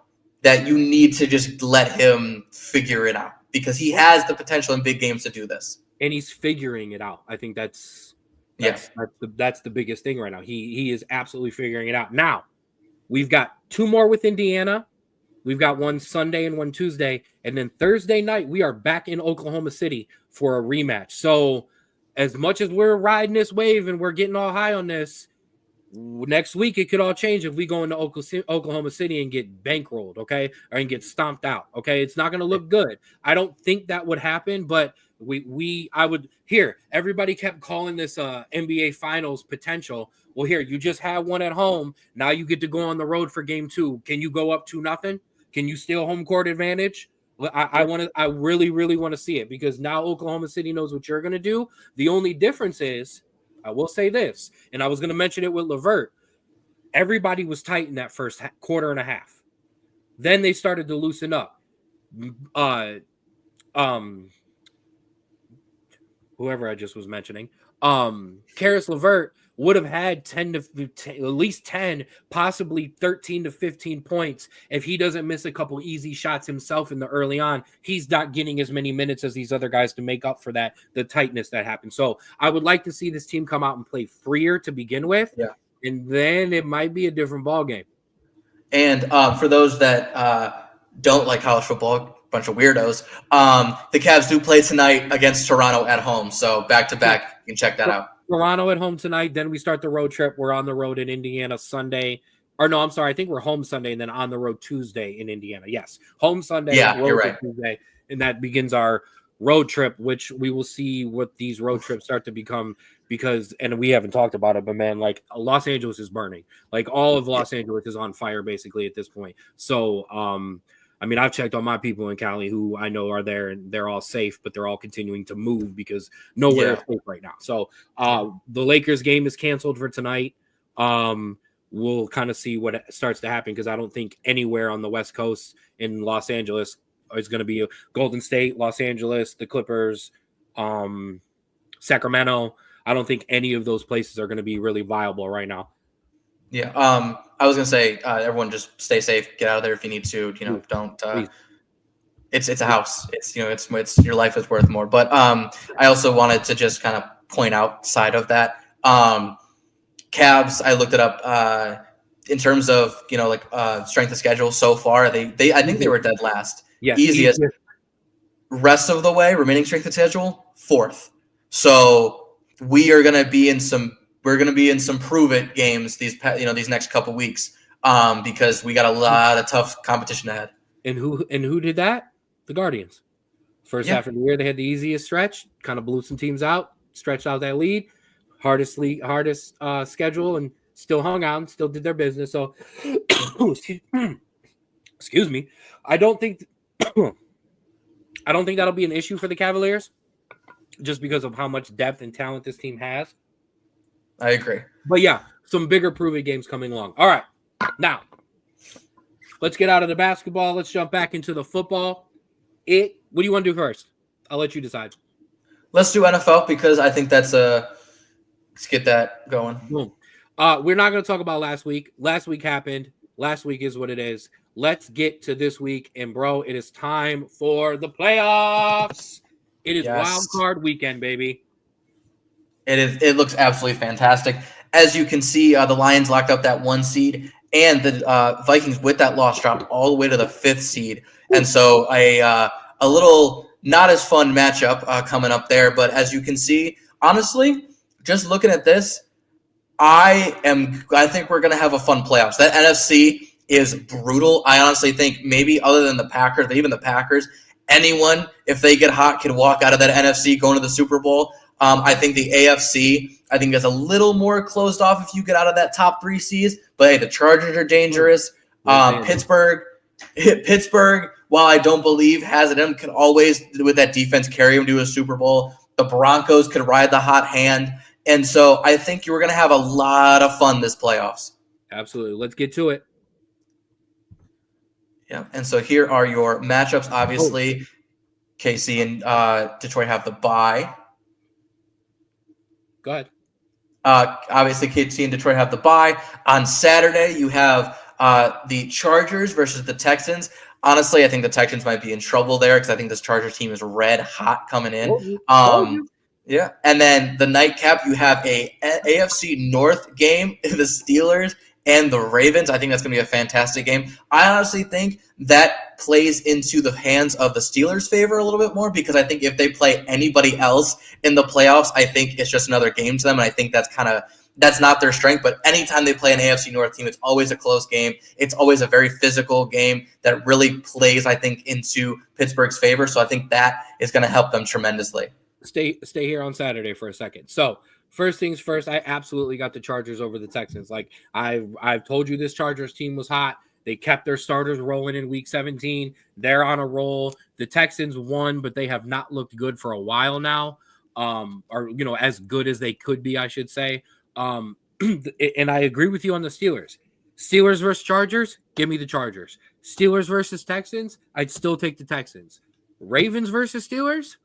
that you need to just let him figure it out because he has the potential in big games to do this. And he's figuring it out. I think that's the biggest thing right now. He is absolutely figuring it out. Now, we've got 2 more with Indiana. We've got one Sunday and one Tuesday. And then Thursday night, we are back in Oklahoma City for a rematch. So as much as we're riding this wave and we're getting all high on this, next week it could all change if we go into Oklahoma City and get bankrolled, okay, or and get stomped out, okay. It's not going to look good. I don't think that would happen, but I would. Here, everybody kept calling this NBA Finals potential. Well, here you just had one at home. Now you get to go on the road for game 2. Can you go up 2-0? Can you steal home court advantage? I really, really want to see it because now Oklahoma City knows what you're going to do. The only difference is, I will say this, and I was going to mention it with LeVert. Everybody was tight in that first quarter and a half. Then they started to loosen up. Whoever I just was mentioning, Karis LeVert would have had 10 to 15, at least 10, possibly 13 to 15 points if he doesn't miss a couple easy shots himself in the early on. He's not getting as many minutes as these other guys to make up for that, the tightness that happened. So I would like to see this team come out and play freer to begin with, and then it might be a different ball game. And for those that don't like college football, bunch of weirdos, the Cavs do play tonight against Toronto at home. So back-to-back, you can check that out. Toronto at home tonight. Then we start the road trip. We're on the road in Indiana Sunday. Or no, I'm sorry. I think we're home Sunday and then on the road Tuesday in Indiana. Yes, home Sunday. Yeah, you're right. Tuesday, and that begins our road trip, which we will see what these road trips start to become because, and we haven't talked about it, but man, like Los Angeles is burning. Like all of Los Angeles is on fire basically at this point. So, I mean, I've checked on my people in Cali who I know are there and they're all safe, but they're all continuing to move because nowhere is safe right now. So the Lakers game is canceled for tonight. We'll kind of see what starts to happen because I don't think anywhere on the West Coast in Los Angeles is going to be Golden State, Los Angeles, the Clippers, Sacramento. I don't think any of those places are going to be really viable right now. Yeah. I was going to say, everyone just stay safe, get out of there if you need to, don't, it's a house. It's, it's your life is worth more. But, I also wanted to just kind of point out side of that. Cavs, I looked it up, in terms of, strength of schedule so far, I think they were dead last. Yes, easiest. Rest of the way, remaining strength of schedule, 4th. So we are going to be in some prove it games these next couple weeks because we got a lot of tough competition ahead. And who did that? The Guardians. First half of the year, they had the easiest stretch, kind of blew some teams out, stretched out that lead, hardest schedule, and still hung out and still did their business. So, excuse me, I don't think that'll be an issue for the Cavaliers, just because of how much depth and talent this team has. I agree. But yeah, some bigger prove-it games coming along. All right, now let's get out of the basketball. Let's jump back into the football. What do you want to do first? I'll let you decide. Let's do NFL because I think let's get that going. Boom. We're not going to talk about last week. Last week happened. Last week is what it is. Let's get to this week. And, bro, it is time for the playoffs. It is wild card weekend, baby. It is. It looks absolutely fantastic. As you can see, the Lions locked up that 1 seed, and the Vikings with that loss dropped all the way to the 5th seed. And so a little not as fun matchup coming up there. But as you can see, honestly, just looking at this, I think we're going to have a fun playoffs. That NFC is brutal. I honestly think maybe other than the Packers, but even the Packers, anyone, if they get hot, can walk out of that NFC going to the Super Bowl. I think the AFC, I think is a little more closed off if you get out of that top 3 seeds. But hey, the Chargers are dangerous. Pittsburgh, while I don't believe has it in, can always, with that defense, carry them to a Super Bowl. The Broncos could ride the hot hand. And so I think you're going to have a lot of fun this playoffs. Absolutely. Let's get to it. Yeah. And so here are your matchups. Obviously, KC and Detroit have the bye. Go ahead. Obviously, KC and Detroit have the bye. On Saturday, you have the Chargers versus the Texans. Honestly, I think the Texans might be in trouble there because I think this Chargers team is red hot coming in. Yeah. And then the nightcap, you have a AFC North game, the Steelers and the Ravens. I think that's going to be a fantastic game. I honestly think that plays into the hands of the Steelers' favor a little bit more because I think if they play anybody else in the playoffs, I think it's just another game to them. And I think that's not their strength. But anytime they play an AFC North team, it's always a close game. It's always a very physical game that really plays, I think, into Pittsburgh's favor. So I think that is going to help them tremendously. Stay here on Saturday for a second. So first things first, I absolutely got the Chargers over the Texans. Like I've told you, this Chargers team was hot. They kept their starters rolling in week 17. They're on a roll. The Texans won, but they have not looked good for a while now. Or as good as they could be, I should say. And I agree with you on the Steelers. Steelers versus Chargers, give me the Chargers. Steelers versus Texans, I'd still take the Texans. Ravens versus Steelers,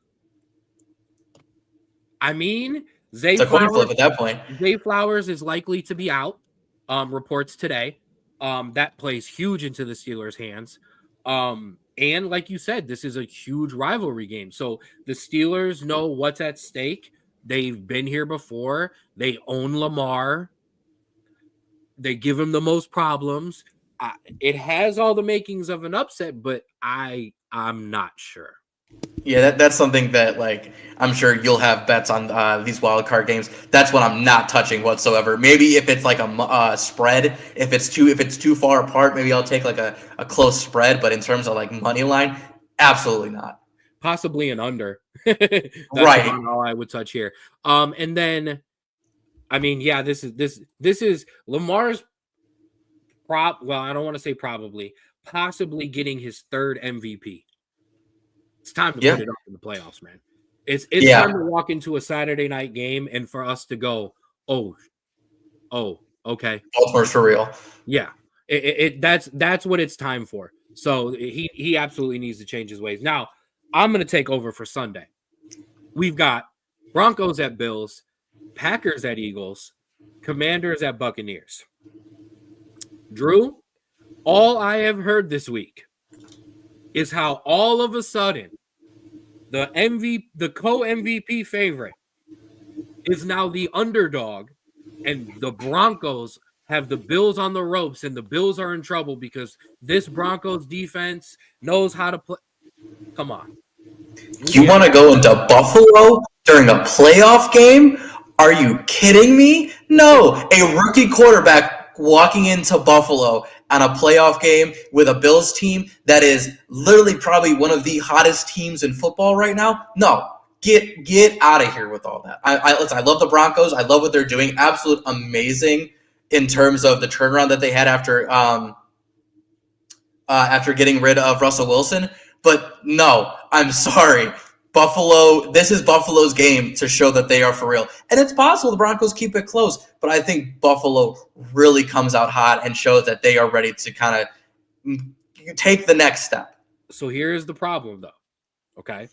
I mean, Zay Flowers at that point. Zay Flowers is likely to be out. Reports today. That plays huge into the Steelers' hands. And like you said, this is a huge rivalry game. So the Steelers know what's at stake. They've been here before. They own Lamar. They give him the most problems. It has all the makings of an upset, but I'm not sure. Yeah, that's something that, like, I'm sure you'll have bets on these wild card games. That's what I'm not touching whatsoever. Maybe if it's like a spread, if it's too far apart, maybe I'll take like a close spread. But in terms of like money line, absolutely not. Possibly an under. Right. All I would touch here. And then, I mean, yeah, this is Lamar's well, I don't want to say possibly getting his 3rd MVP. It's time to put it up in the playoffs, man. It's time to walk into a Saturday night game and for us to go, oh, okay. Baltimore's for real. Yeah. That's what it's time for. So he absolutely needs to change his ways. Now, I'm going to take over for Sunday. We've got Broncos at Bills, Packers at Eagles, Commanders at Buccaneers. Drew, all I have heard this week is how all of a sudden the co-MVP favorite is now the underdog, and the Broncos have the Bills on the ropes, and the Bills are in trouble because this Broncos defense knows how to play. Come on. You want to go into Buffalo during a playoff game? Are you kidding me? No, a rookie quarterback walking into Buffalo on a playoff game with a Bills team that is literally probably one of the hottest teams in football right now? No. Get out of here with all that. I love the Broncos. I love what they're doing. Absolute amazing in terms of the turnaround that they had after getting rid of Russell Wilson. But no, I'm sorry. Buffalo, this is Buffalo's game to show that they are for real. And it's possible the Broncos keep it close, but I think Buffalo really comes out hot and shows that they are ready to kind of take the next step. So here's the problem, though. Okay.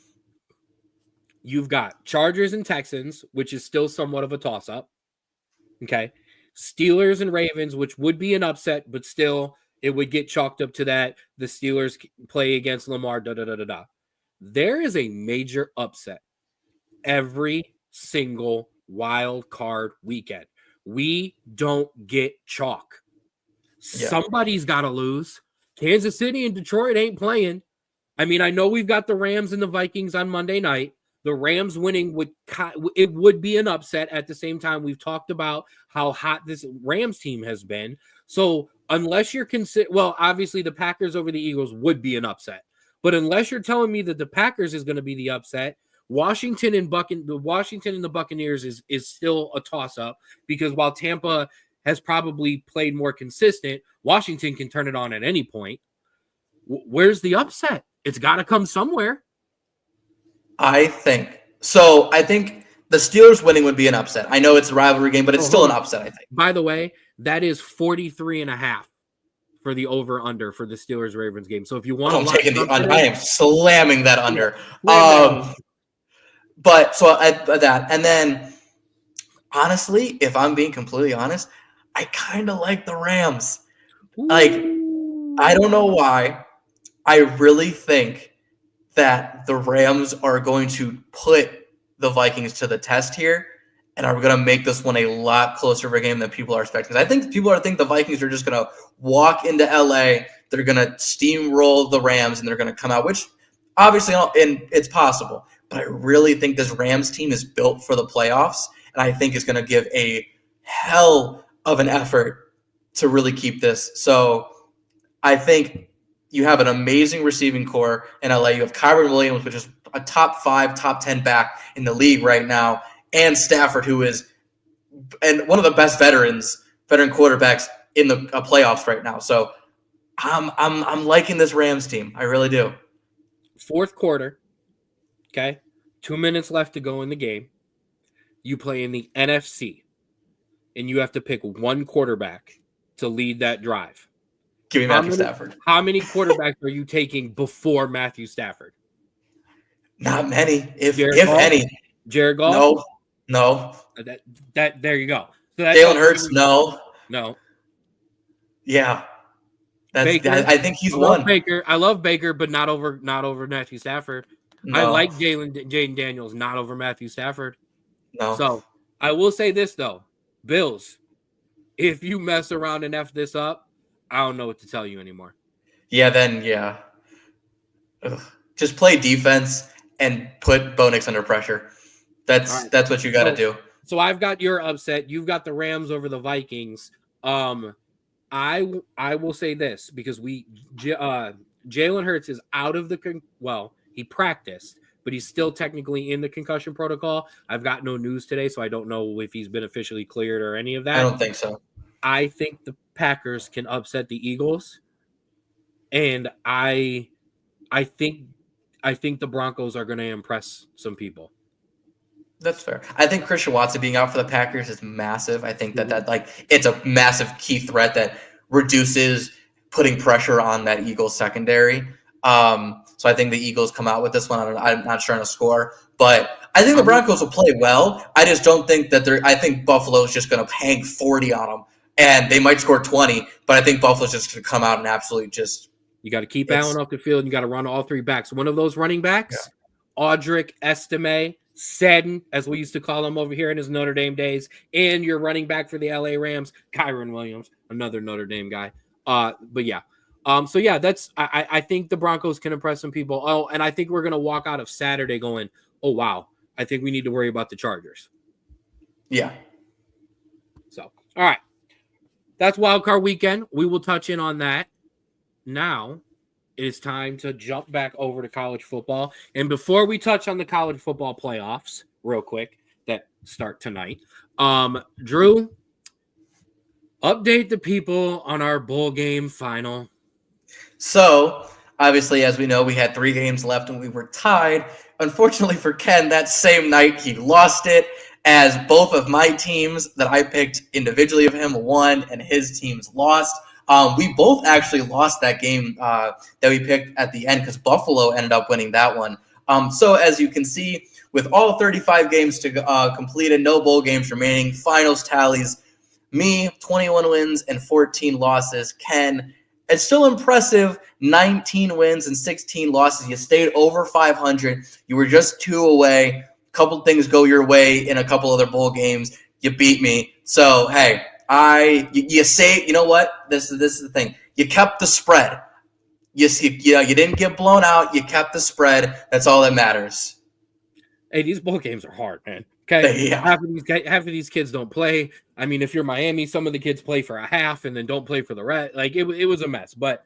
You've got Chargers and Texans, which is still somewhat of a toss-up. Okay. Steelers and Ravens, which would be an upset, but still it would get chalked up to that. The Steelers play against Lamar, da-da-da-da-da. There is a major upset every single wild card weekend. We don't get chalk. Yeah. Somebody's got to lose. Kansas City and Detroit ain't playing. I mean, I know we've got the Rams and the Vikings on Monday night. The Rams winning would be an upset. At the same time, we've talked about how hot this Rams team has been. So unless you're obviously the Packers over the Eagles would be an upset. But unless you're telling me that the Packers is going to be the upset, Washington and the Buccaneers is still a toss-up, because while Tampa has probably played more consistent, Washington can turn it on at any point. Where's the upset? It's got to come somewhere. I think the Steelers winning would be an upset. I know it's a rivalry game, but it's still an upset, I think. By the way, that is 43.5 for the over-under for the Steelers-Ravens game. So if you want to taking the under, I am slamming that under. But so that, and then honestly, if I'm being completely honest, I kind of like the Rams. Ooh. Like, I don't know why. I really think that the Rams are going to put the Vikings to the test here, and are going to make this one a lot closer of a game than people are expecting. I think people think the Vikings are just going to walk into LA, they're going to steamroll the Rams, and they're going to come out, which obviously it's possible. But I really think this Rams team is built for the playoffs, and I think it's going to give a hell of an effort to really keep this. So I think you have an amazing receiving core in LA. You have Kyren Williams, which is a top 5, top 10 back in the league right now, and Stafford, who is one of the best veteran quarterbacks in the playoffs right now. So I'm liking this Rams team. I really do. Fourth quarter, okay, 2 minutes left to go in the game. You play in the NFC, and you have to pick one quarterback to lead that drive. Give me Matthew Stafford. How many quarterbacks are you taking before Matthew Stafford? Not many, if any. Jared Goff? No. That there you go. So Jalen Hurts? No. Yeah. I think he's one. I love Baker, but not over Matthew Stafford. No. I like Jaden Daniels, not over Matthew Stafford. No. So I will say this though, Bills, if you mess around and F this up, I don't know what to tell you anymore. Yeah. Ugh. Just play defense and put Bo Nix under pressure. That's what you got to do. So I've got your upset. You've got the Rams over the Vikings. I will say this, because Jalen Hurts is out of he practiced, but he's still technically in the concussion protocol. I've got no news today, so I don't know if he's been officially cleared or any of that. I don't think so. I think the Packers can upset the Eagles, and I think the Broncos are going to impress some people. That's fair. I think Christian Watson being out for the Packers is massive. I think that it's a massive key threat that reduces putting pressure on that Eagles secondary. So I think the Eagles come out with this one. I'm not sure on a score, but I think the Broncos will play well. I just don't think that I think Buffalo's just going to hang 40 on them, and they might score 20, but I think Buffalo's just going to come out and absolutely just. You got to keep Allen off the field, and you got to run all three backs. One of those running backs, Audric Estime, Seddon, as we used to call him over here in his Notre Dame days, and your running back for the LA Rams, Kyren Williams, another Notre Dame guy. But yeah. So yeah, I think the Broncos can impress some people. Oh, and I think we're gonna walk out of Saturday going, oh wow, I think we need to worry about the Chargers. Yeah. So all right. that's wild card weekend. We will touch in on that. Now it is time to jump back over to college football. And before we touch on the college football playoffs, real quick, that start tonight, Drew, update the people on our bowl game final. So, obviously, as we know, we had 3 games left and we were tied. Unfortunately for Ken, that same night he lost it, as both of my teams that I picked individually of him won and his teams lost. We both actually lost that game that we picked at the end because Buffalo ended up winning that one. So as you can see, with all 35 games to completed, no bowl games remaining, finals tallies, me, 21 wins and 14 losses. Ken, it's still impressive, 19 wins and 16 losses. You stayed over 500. You were just 2 away. A couple things go your way in a couple other bowl games. You beat me. So, hey, you say, you know what? This is the thing. You kept the spread. You didn't get blown out. You kept the spread. That's all that matters. Hey, these bowl games are hard, man. Okay, Yeah. half of these kids don't play. I mean, if you're Miami, some of the kids play for a half and then don't play for the rest. Like it was a mess. But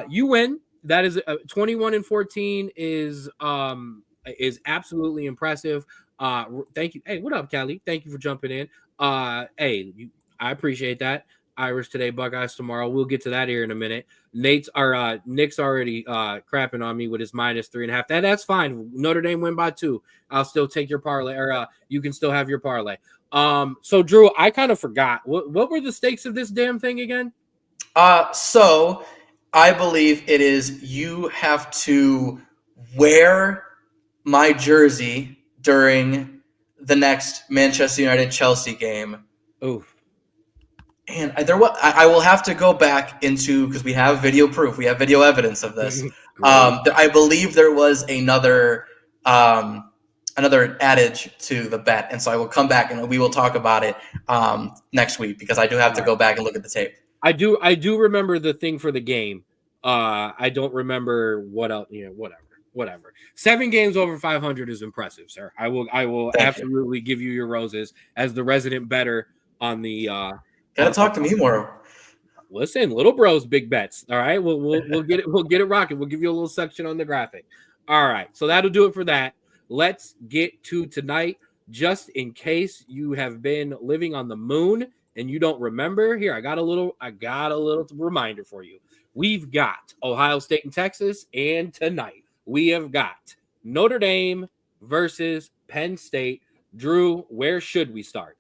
you win. That is 21 and 14 is absolutely impressive. Thank you. Hey, what up, Callie? Thank you for jumping in. I appreciate that. Irish today, Buckeyes tomorrow. We'll get to that here in a minute. Nick's already crapping on me with his -3.5. That's fine. Notre Dame win by 2. I'll still take your parlay, or you can still have your parlay. So Drew, I kind of forgot what were the stakes of this damn thing again? So I believe it is you have to wear my jersey during the next Manchester United Chelsea game. Oh. And I will have to go back into, because we have video proof, we have video evidence of this. I believe there was another adage to the bet, and so I will come back and we will talk about it next week, because I do have to go back and look at the tape. I do remember the thing for the game. I don't remember what else. Whatever. 7 games over 500 is impressive, sir. I will absolutely give you your roses as the resident bettor on the. Gotta talk to me more. Listen, little bros, big bets. All right, we'll get it rocking. We'll give you a little section on the graphic. All right, so that'll do it for that. Let's get to tonight. Just in case you have been living on the moon and you don't remember, here I got a little reminder for you. We've got Ohio State and Texas, and tonight we have got Notre Dame versus Penn State. Drew, where should we start?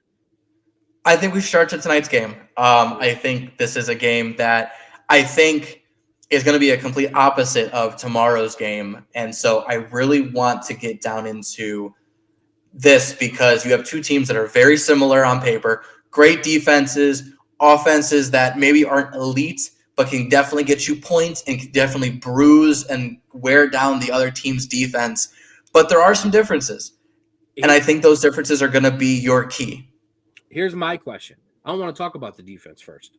I think we start to tonight's game. I think this is a game that I think is going to be a complete opposite of tomorrow's game. And so I really want to get down into this, because you have 2 teams that are very similar on paper, great defenses, offenses that maybe aren't elite, but can definitely get you points and can definitely bruise and wear down the other team's defense. But there are some differences. And I think those differences are going to be your key. Here's my question. I want to talk about the defense first.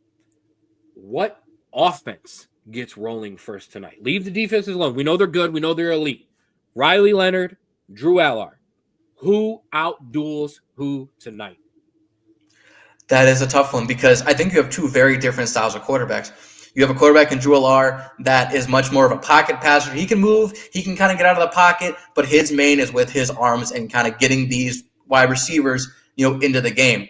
What offense gets rolling first tonight? Leave the defenses alone. We know they're good. We know they're elite. Riley Leonard, Drew Allard. Who outduels who tonight? That is a tough one, because I think you have 2 very different styles of quarterbacks. You have a quarterback in Drew Allard that is much more of a pocket passer. He can move. He can kind of get out of the pocket, but his main is with his arms and kind of getting these wide receivers, into the game.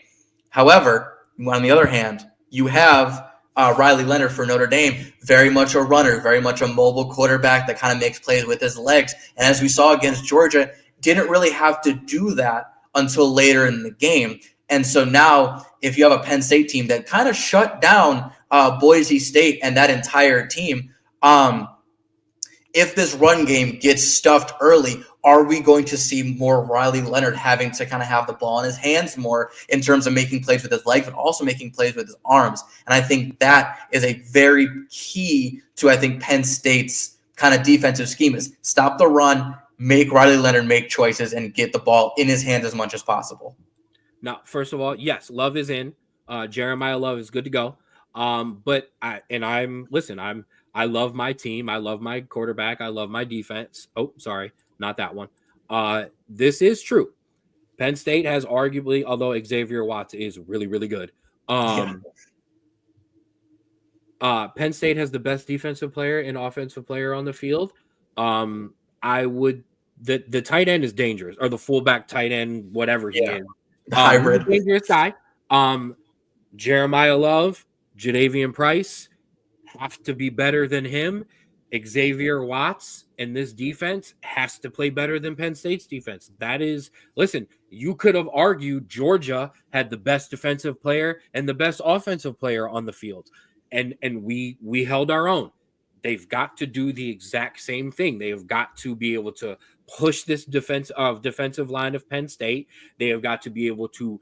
However, on the other hand, you have Riley Leonard for Notre Dame, very much a runner, very much a mobile quarterback that kind of makes plays with his legs. And as we saw against Georgia, didn't really have to do that until later in the game. And so now, if you have a Penn State team that kind of shut down Boise State and that entire team, if this run game gets stuffed early, are we going to see more Riley Leonard having to kind of have the ball in his hands more in terms of making plays with his legs, but also making plays with his arms? And I think that is a very key to, I think, Penn State's kind of defensive scheme is stop the run, make Riley Leonard make choices, and get the ball in his hands as much as possible. Now, first of all, yes, Love is in. Jeremiah Love is good to go. But I love my team. I love my quarterback. I love my defense. Oh, sorry, not that one. This is true. Penn State has arguably, although Xavier Watts is really, really good, Penn State has the best defensive player and offensive player on the field. I would the tight end is dangerous, or the fullback tight end, whatever he is. The hybrid. He's a dangerous guy. Jeremiah Love, Jadavian Price have to be better than him. Xavier Watts and this defense has to play better than Penn State's defense. That is, listen, you could have argued Georgia had the best defensive player and the best offensive player on the field. And we held our own. They've got to do the exact same thing. They have got to be able to push this defensive line of Penn State. They have got to be able to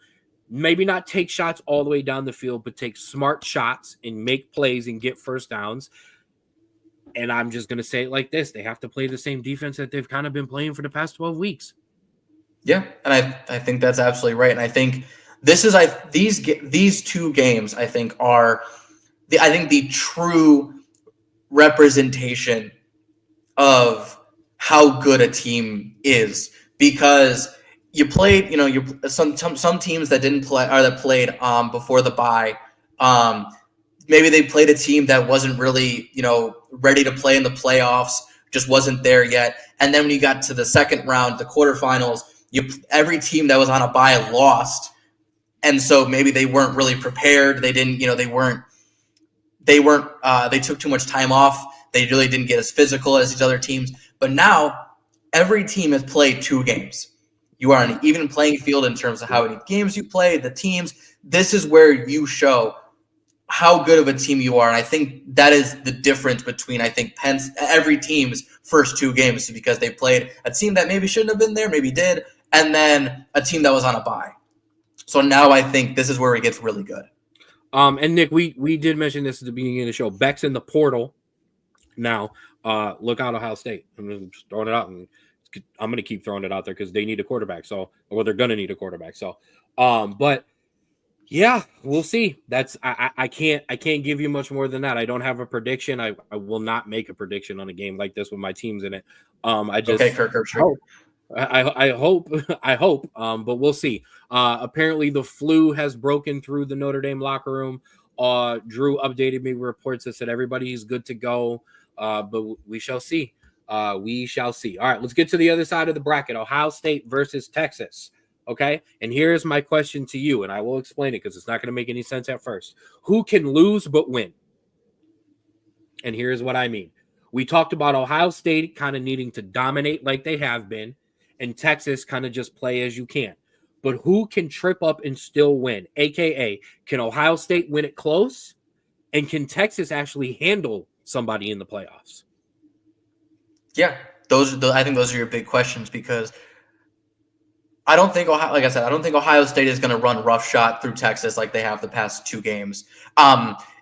maybe not take shots all the way down the field, but take smart shots and make plays and get first downs. And I'm just going to say it like this. They have to play the same defense that they've kind of been playing for the past 12 weeks. Yeah, and I think that's absolutely right. And I think these two games, I think, are the true representation of how good a team is, because you played, some teams that didn't play or that played before the bye. Maybe they played a team that wasn't really, ready to play in the playoffs, just wasn't there yet. And then when you got to the second round, the quarterfinals, every team that was on a bye lost. And so maybe they weren't really prepared. They didn't, they took too much time off. They really didn't get as physical as these other teams. But now every team has played 2 games. You are on an even playing field in terms of how many games you play, the teams. This is where you show how good of a team you are. And I think that is the difference between, every team's first 2 games, because they played a team that maybe shouldn't have been there, maybe did, and then a team that was on a bye. So now I think this is where it gets really good. And Nick, we did mention this at the beginning of the show. Beck's in the portal now. Look out, Ohio State. I'm just throwing it out, and I'm going to keep throwing it out there because they need a quarterback. So, or they're going to need a quarterback. So, but yeah, we'll see. That's I can't give you much more than that. I don't have a prediction. I will not make a prediction on a game like this with my teams in it. I just okay, Kirk, sure. I hope but we'll see. Apparently the flu has broken through the Notre Dame locker room. Drew updated me with reports that said everybody's good to go. But we shall see. We shall see. All right, let's get to the other side of the bracket. Ohio State versus Texas. Okay, and here's my question to you, and I will explain it because it's not going to make any sense at first. Who can lose but win? And here's what I mean. We talked about Ohio State kind of needing to dominate like they have been, and Texas kind of just play as you can. But who can trip up and still win? AKA, can Ohio State win it close? And can Texas actually handle somebody in the playoffs? Yeah, I think those are your big questions, because I don't think Ohio State is going to run roughshod through Texas like they have the past 2 games.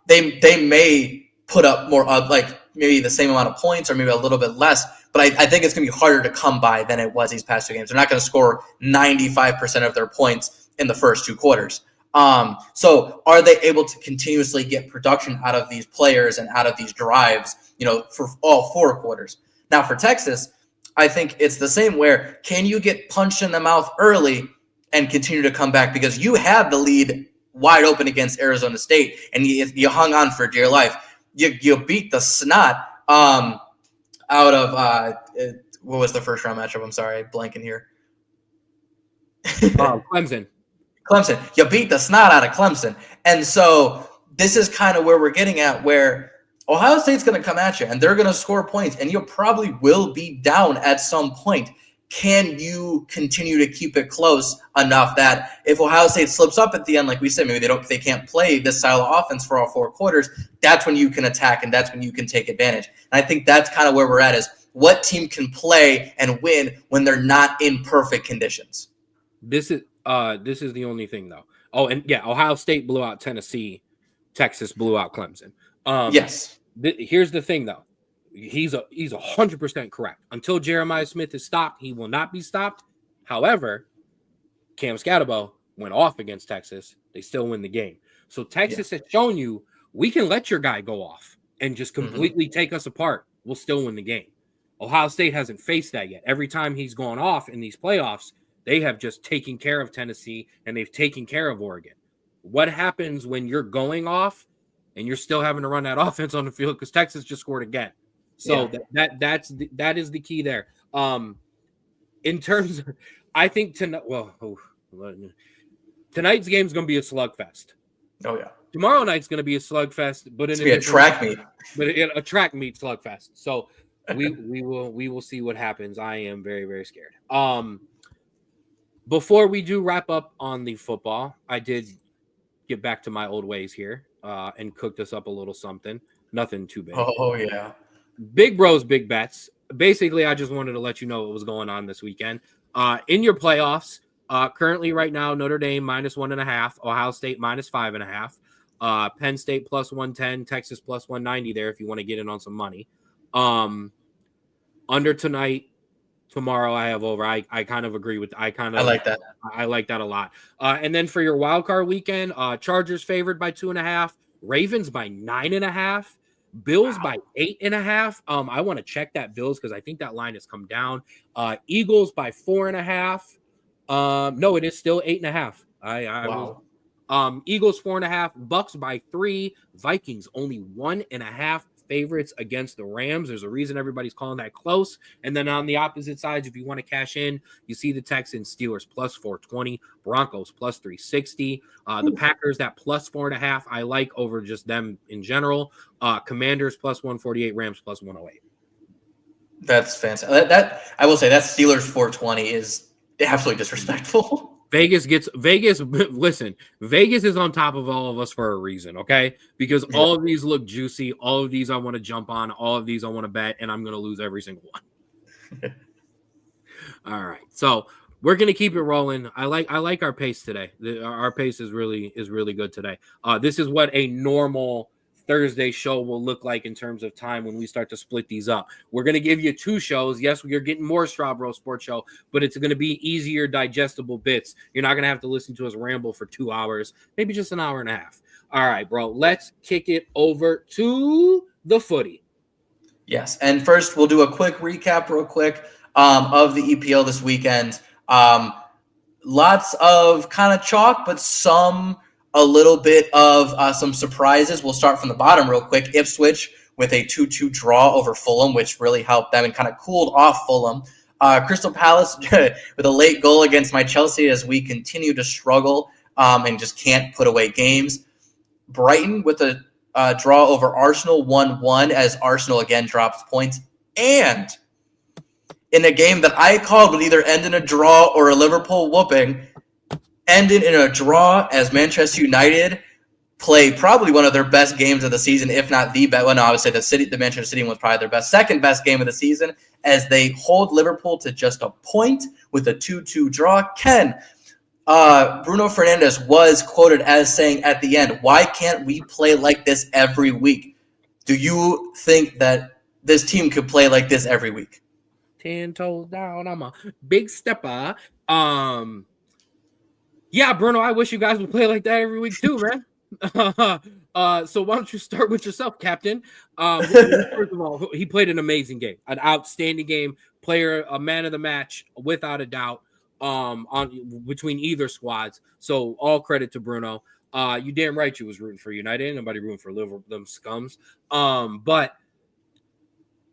They may put up more, like maybe the same amount of points or maybe a little bit less, but I think it's going to be harder to come by than it was these past 2 games. They're not going to score 95% of their points in the first 2 quarters. So are they able to continuously get production out of these players and out of these drives, for all 4 quarters? Now for Texas, I think it's the same, where can you get punched in the mouth early and continue to come back, because you had the lead wide open against Arizona State and you hung on for dear life. You beat the snot out of what was the first round matchup? I'm sorry, blanking here. Clemson. You beat the snot out of Clemson. And so this is kind of where we're getting at, where Ohio State's going to come at you and they're going to score points, and you probably will be down at some point. Can you continue to keep it close enough that if Ohio State slips up at the end, like we said, maybe they can't play this style of offense for all 4 quarters, that's when you can attack and that's when you can take advantage. And I think that's kind of where we're at, is what team can play and win when they're not in perfect conditions. This is the only thing, though. Oh, and yeah, Ohio State blew out Tennessee. Texas blew out Clemson. Yes. Here's the thing, though. He's 100% correct. Until Jeremiah Smith is stopped, he will not be stopped. However, Cam Scatterbo went off against Texas. They still win the game. So Texas has shown you, we can let your guy go off and just completely take us apart. We'll still win the game. Ohio State hasn't faced that yet. Every time he's gone off in these playoffs, they have just taken care of Tennessee and they've taken care of Oregon. What happens when you're going off and you're still having to run that offense on the field because Texas just scored again. So that is the key there. In terms of, I think tonight's game is going to be a slugfest. Oh yeah. Tomorrow night's going to be a slugfest, but it's a track meet. But a track meet slugfest. So we will see what happens. I am very, very scared. Before we do wrap up on the football, I did get back to my old ways here and cooked us up a little something. Nothing too big. Oh yeah. Big bros, big bets. Basically, I just wanted to let you know what was going on this weekend. In your playoffs, currently right now, Notre Dame -1.5, Ohio State -5.5, Penn State +110, Texas +190 there if you want to get in on some money. Under tonight, tomorrow I have over. I kind of agree with. I like that. I like that a lot. And then for your wild card weekend, Chargers favored by 2.5, Ravens by 9.5, Bills by 8.5. I want to check that Bills because I think that line has come down. Eagles by 4.5. No, it is still 8.5. Wow. Eagles 4.5, Bucks by 3, Vikings only 1.5 favorites against the Rams. There's a reason everybody's calling that close. And then on the opposite sides, if you want to cash in, you see the Texans, Steelers +420, Broncos +360, the Packers that +4.5. I like over just them in general. Commanders +148, Rams +108. That's fantastic. That I will say that Steelers 420 is absolutely disrespectful. Vegas. Listen, Vegas is on top of all of us for a reason, okay? Because all of these look juicy. All of these I want to jump on. All of these I want to bet, and I'm going to lose every single one. All right, so we're going to keep it rolling. I like our pace today. Our pace is really good today. This is what a normal Thursday show will look like in terms of time when we start to split these up. We're going to give you 2 shows. Yes, you're getting more Straub Sports Show, but it's going to be easier, digestible bits. You're not going to have to listen to us ramble for 2 hours, maybe just an hour and a half. All right, bro, let's kick it over to the footy. Yes, and first we'll do a quick recap real quick of the EPL this weekend. Lots of kind of chalk, but a little bit of some surprises. We'll start from the bottom real quick. Ipswich with a 2-2 draw over Fulham, which really helped them and kind of cooled off Fulham. Crystal Palace with a late goal against my Chelsea as we continue to struggle and just can't put away games. Brighton with a draw over Arsenal 1-1 as Arsenal again drops points. And in a game that I called would either end in a draw or a Liverpool whooping, ended in a draw as Manchester United play probably one of their best games of the season, if not the best. Well, no, I would say the Manchester City one was probably their second best game of the season as they hold Liverpool to just a point with a 2-2 draw. Ken, Bruno Fernandes was quoted as saying at the end, "Why can't we play like this every week?" Do you think that this team could play like this every week? 10 toes down, I'm a big stepper. Yeah, Bruno, I wish you guys would play like that every week too, man. So why don't you start with yourself, Captain? First of all, he played an amazing game, an outstanding game. Player, a man of the match, without a doubt, on between either squads. So all credit to Bruno. You damn right you was rooting for United. Ain't nobody rooting for Liverpool, them scums. But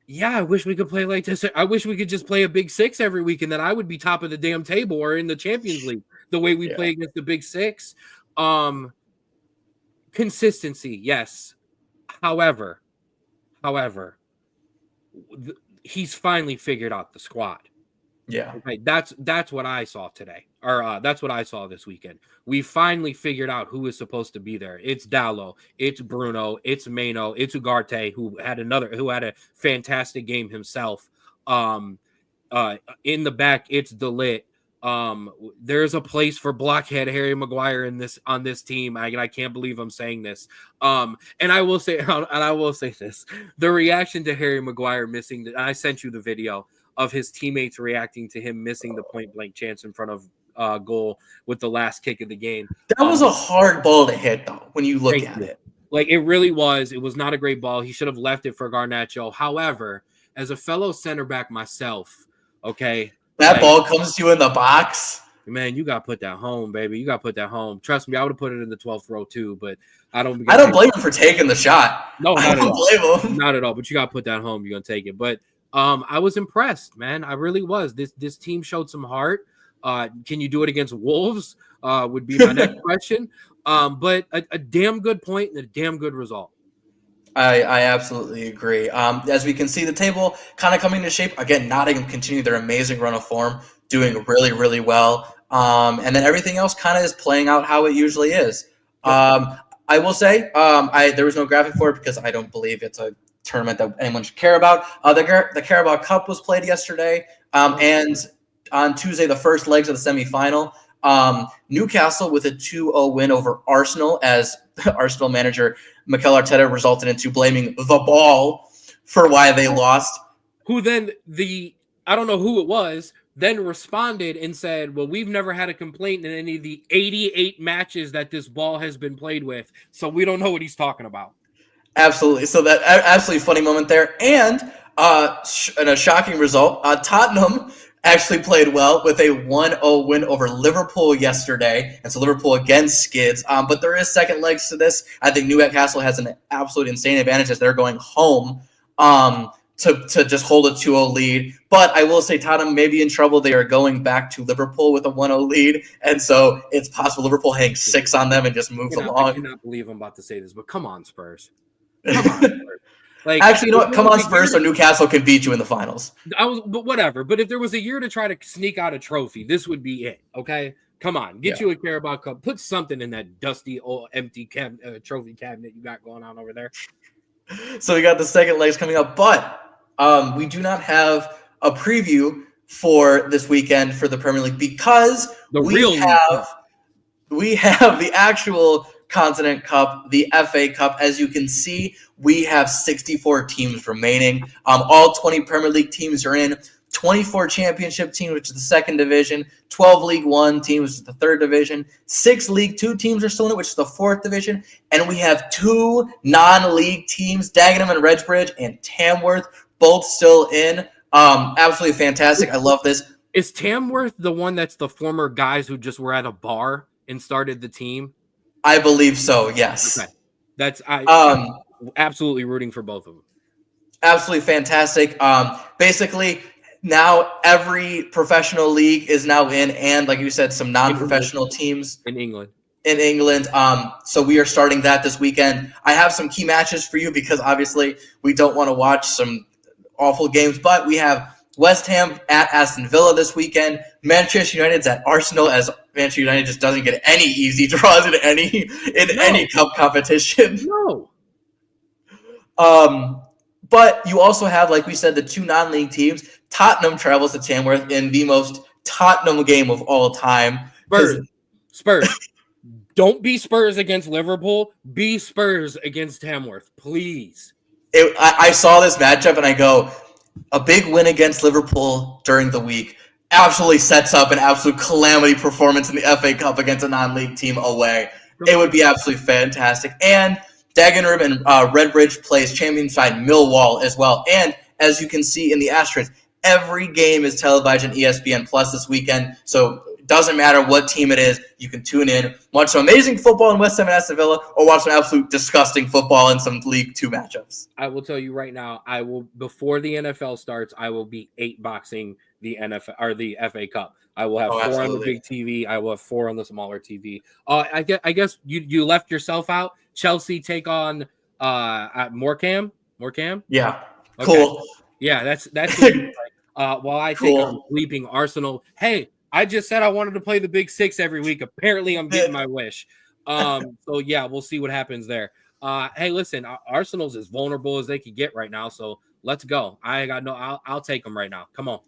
yeah, I wish we could play like this. I wish we could just play a Big Six every week, and then I would be top of the damn table or in the Champions League the way we play against the Big Six. Consistency, yes. However, he's finally figured out the squad. Yeah. Okay, that's what I saw today, or that's what I saw this weekend. We finally figured out who is supposed to be there. It's Dallo, it's Bruno, it's Mano, it's Ugarte, who had a fantastic game himself. In the back, it's DeLitt. There's a place for blockhead Harry Maguire on this team. I can't believe I'm saying this. And I will say this: the reaction to Harry Maguire missing. I sent you the video of his teammates reacting to him missing the point blank chance in front of goal with the last kick of the game. That was a hard ball to hit, though. When you look at it, like it really was. It was not a great ball. He should have left it for Garnacho. However, as a fellow center back myself, okay. That ball comes to you in the box. Man, you got to put that home, baby. You got to put that home. Trust me, I would have put it in the 12th row too, but I don't blame him for taking the shot. No, I don't blame him. Not at all. But you got to put that home. You're going to take it. But I was impressed, man. I really was. This team showed some heart. Can you do it against Wolves? Would be my next question. But a damn good point and a damn good result. I absolutely agree. As we can see, the table kind of coming to shape. Again, Nottingham continue their amazing run of form, doing really, really well. And then everything else kind of is playing out how it usually is. I will say there was no graphic for it because I don't believe it's a tournament that anyone should care about. The Carabao Cup was played yesterday. And on Tuesday, the first legs of the semifinal. Newcastle with a 2-0 win over Arsenal, as Arsenal manager Mikel Arteta resulted into blaming the ball for why they lost. Who then I don't know who it was, then responded and said, well, we've never had a complaint in any of the 88 matches that this ball has been played with, so we don't know what he's talking about. Absolutely. So that absolutely funny moment there. And in a shocking result, Tottenham actually played well with a 1-0 win over Liverpool yesterday. And so Liverpool again skids. But there is second legs to this. I think Newcastle has an absolute insane advantage as they're going home to just hold a 2-0 lead. But I will say Tottenham may be in trouble. They are going back to Liverpool with a 1-0 lead. And so it's possible Liverpool hangs 6 on them and just moves along. I cannot believe I'm about to say this, but come on, Spurs. Come on, Spurs. Like, actually, you know what? Come on, Spurs, so Newcastle can beat you in the finals. But whatever. But if there was a year to try to sneak out a trophy, this would be it. Okay, come on, get you a Carabao Cup. Put something in that dusty, old, empty trophy cabinet you got going on over there. So we got the second legs coming up, but we do not have a preview for this weekend for the Premier League because we have the actual Continent Cup, the FA Cup. As you can see, we have 64 teams remaining. All 20 Premier League teams are in, 24 Championship teams, which is the second division, 12 League One teams, which is the third division, 6 League Two teams are still in it, which is the fourth division, and we have 2 non-league teams, Dagenham and Redbridge and Tamworth, both still in. Absolutely fantastic. I love this. Is Tamworth the one that's the former guys who just were at a bar and started the team? I believe so, yes. Okay. I'm absolutely rooting for both of them. Absolutely fantastic. Basically, now every professional league is now in, and like you said, some non-professional teams in England. So we are starting that this weekend. I have some key matches for you because obviously we don't want to watch some awful games, but we have West Ham at Aston Villa this weekend. Manchester United's at Arsenal, as Manchester United just doesn't get any easy draws in any cup competition. No. But you also have, like we said, the 2 non-league teams. Tottenham travels to Tamworth in the most Tottenham game of all time. Spurs. Don't be Spurs against Liverpool. Be Spurs against Tamworth, please. I saw this matchup and I go, a big win against Liverpool during the week absolutely sets up an absolute calamity performance in the FA Cup against a non-league team away. It would be absolutely fantastic. And Dagenham and Redbridge plays champion side Millwall as well. And as you can see in the asterisks, every game is televised on ESPN Plus this weekend. So it doesn't matter what team it is. You can tune in, watch some amazing football in West Ham and Aston Villa, or watch some absolute disgusting football in some League Two matchups. I will tell you right now, before the NFL starts, I will be 8-boxing the NFL or the FA Cup. I will have 4 on the big TV. I will have 4 on the smaller TV. I guess you left yourself out. Chelsea take on Morecambe. Yeah, okay. Cool. Yeah, that's while I take on bleeping Arsenal. Hey, I just said I wanted to play the Big Six every week. Apparently, I'm getting my wish. So yeah, we'll see what happens there. Hey, listen, Arsenal's as vulnerable as they could get right now. So let's go. I'll take them right now. Come on.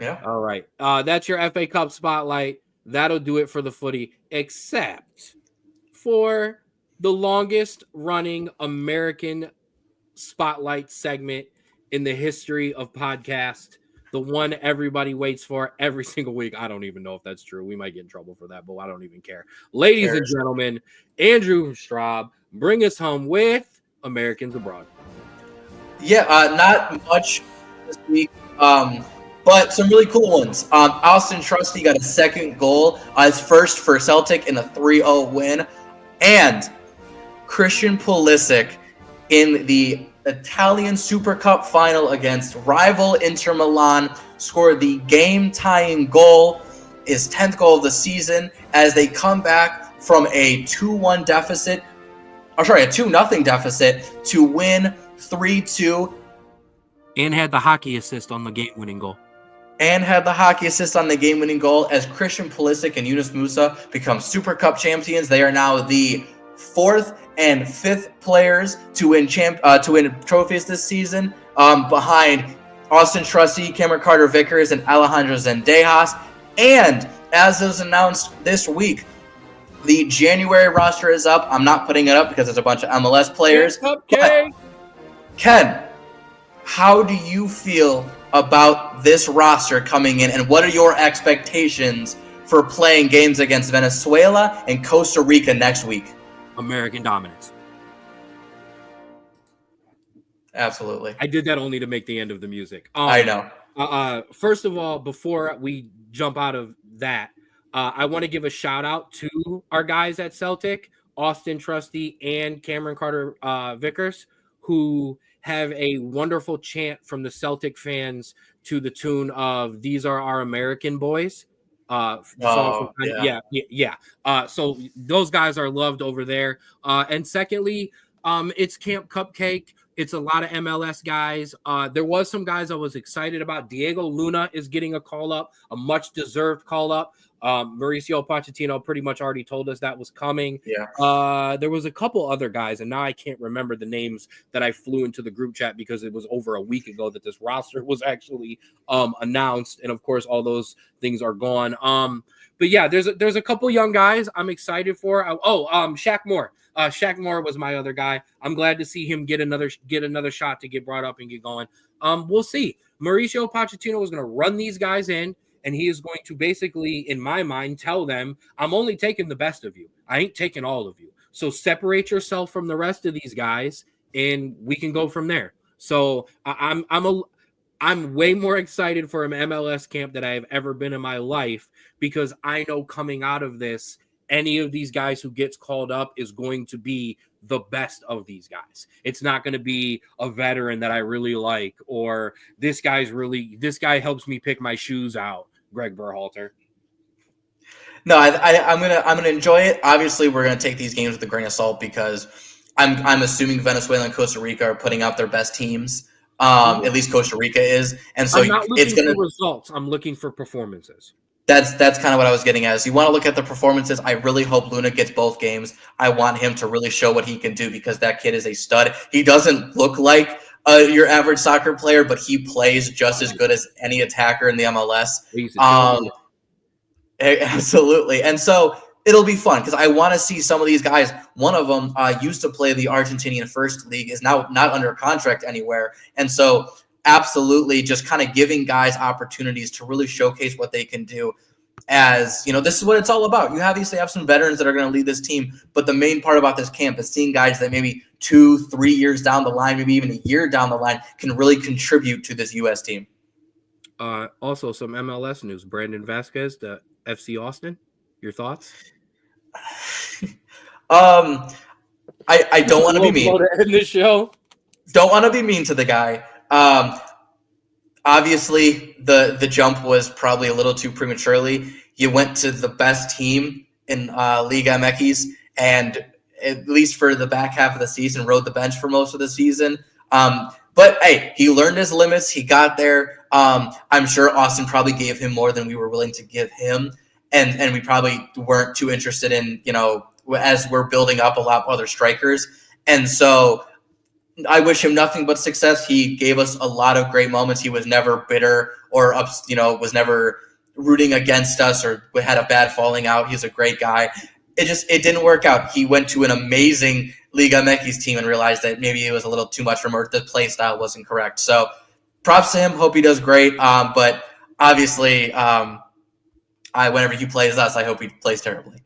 Yeah. All right. That's your FA Cup spotlight. That'll do it for the footy, except for the longest running American spotlight segment in the history of podcast. The one everybody waits for every single week. I don't even know if that's true. We might get in trouble for that, but I don't even care. Ladies and gentlemen, Andrew Straub, bring us home with Americans Abroad. Yeah, not much this week. But some really cool ones. Austin Trusty got a second goal, his first for Celtic in a 3-0 win. And Christian Pulisic in the Italian Super Cup final against rival Inter Milan scored the game-tying goal, his 10th goal of the season, as they come back from a 2-1 deficit, a 2-0 deficit to win 3-2. And had the hockey assist on the game-winning goal. As Christian Pulisic and Yunus Musa become Super Cup champions. They are now the 4th and 5th players to win trophies this season, behind Austin Trusty, Cameron Carter-Vickers, and Alejandro Zendejas. And as was announced this week, the January roster is up. I'm not putting it up because there's a bunch of MLS players. Ken, how do you feel about this roster coming in, and what are your expectations for playing games against Venezuela and Costa Rica next week? American dominance. Absolutely. I did that only to make the end of the music. I know. First of all, before we jump out of that, I want to give a shout out to our guys at Celtic, Austin Trusty and Cameron Carter Vickers, who have a wonderful chant from the Celtic fans to the tune of "These Are Our American Boys." So those guys are loved over there. And secondly, it's Camp Cupcake. It's a lot of MLS guys. There was some guys I was excited about. Diego Luna is getting a call up, a much deserved call up. Mauricio Pochettino pretty much already told us that was coming. Yeah. There was a couple other guys, and now I can't remember the names that I flew into the group chat because it was over a week ago that this roster was actually announced, and of course all those things are gone. But yeah, there's a couple young guys I'm excited for. Shaq Moore. Shaq Moore was my other guy. I'm glad to see him get another shot to get brought up and get going. We'll see. Mauricio Pochettino is going to run these guys in, and he is going to basically, in my mind, tell them, I'm only taking the best of you. I ain't taking all of you. So separate yourself from the rest of these guys, and we can go from there. So I'm way more excited for an MLS camp than I've ever been in my life, because I know coming out of this, any of these guys who gets called up is going to be the best of these guys. It's not going to be a veteran that I really like, or this guy helps me pick my shoes out, Greg Berhalter. No, I'm gonna enjoy it. Obviously, we're gonna take these games with a grain of salt because I'm assuming Venezuela and Costa Rica are putting out their best teams. At least Costa Rica is, and so I'm not looking for results. I'm looking for performances. That's kind of what I was getting at. Is you want to look at the performances. I really hope Luna gets both games. I want him to really show what he can do, because that kid is a stud. He doesn't look like your average soccer player, but he plays just as good as any attacker in the MLS. Absolutely. And so it'll be fun because I want to see some of these guys. One of them used to play the Argentinian First League, is now not under contract anywhere. And so absolutely just kind of giving guys opportunities to really showcase what they can do. As you know, this is what it's all about. You obviously have some veterans that are going to lead this team, but the main part about this camp is seeing guys that maybe 2-3 years down the line, maybe even a year down the line, can really contribute to this U.S. team. Also, some MLS news. Brandon Vasquez, the FC Austin. Your thoughts? I don't want to be mean. In this show, don't want to be mean to the guy. Obviously, the jump was probably a little too prematurely. You went to the best team in Liga MX, and at least for the back half of the season, rode the bench for most of the season. But hey, he learned his limits. He got there. I'm sure Austin probably gave him more than we were willing to give him, and we probably weren't too interested in, as we're building up a lot of other strikers. And so I wish him nothing but success. He gave us a lot of great moments. He was never bitter or was never rooting against us or had a bad falling out. He's a great guy. It didn't work out. He went to an amazing Liga MX team and realized that maybe it was a little too much from her. The play style wasn't correct. So props to him. Hope he does great. But obviously, whenever he plays us, I hope he plays terribly.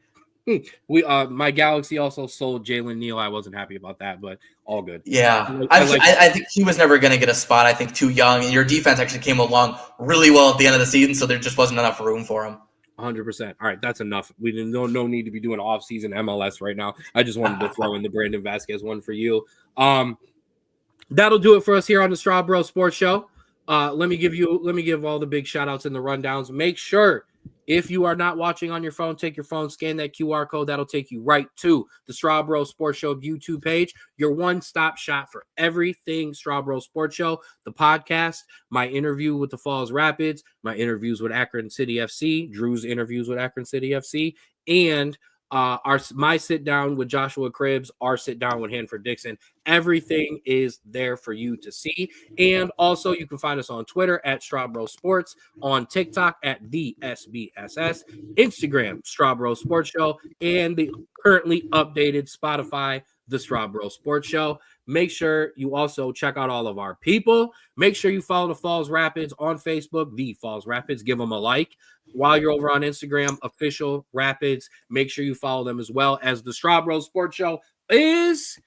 My Galaxy also sold Jalen Neal. I wasn't happy about that, but all good. Yeah, I think he was never going to get a spot. I think too young, and your defense actually came along really well at the end of the season, so there just wasn't enough room for him. 100%. All right, that's enough. We didn't no need to be doing off-season MLS right now. I just wanted to throw in the Brandon Vasquez one for you. That'll do it for us here on the Straub Sports Show. Let me give all the big shout outs and the rundowns. Make sure if you are not watching on your phone, take your phone, scan that QR code. That'll take you right to the Straub Sports Show YouTube page, your one-stop shop for everything Straub Sports Show, the podcast, my interview with the Falls Rapids, my interviews with Akron City FC, Drew's interviews with Akron City FC, and my sit down with Joshua Cribbs, our sit down with Hanford Dixon. Everything is there for you to see. And also you can find us on Twitter at Straub Sports, on TikTok at the SBSS, Instagram, Straub Sports Show, and the currently updated Spotify, the Straub Sports Show. Make sure you also check out all of our people. Make sure you follow the Falls Rapids on Facebook, the Falls Rapids. Give them a like. While you're over on Instagram, official Rapids, make sure you follow them as well, as the Straub Sports Show is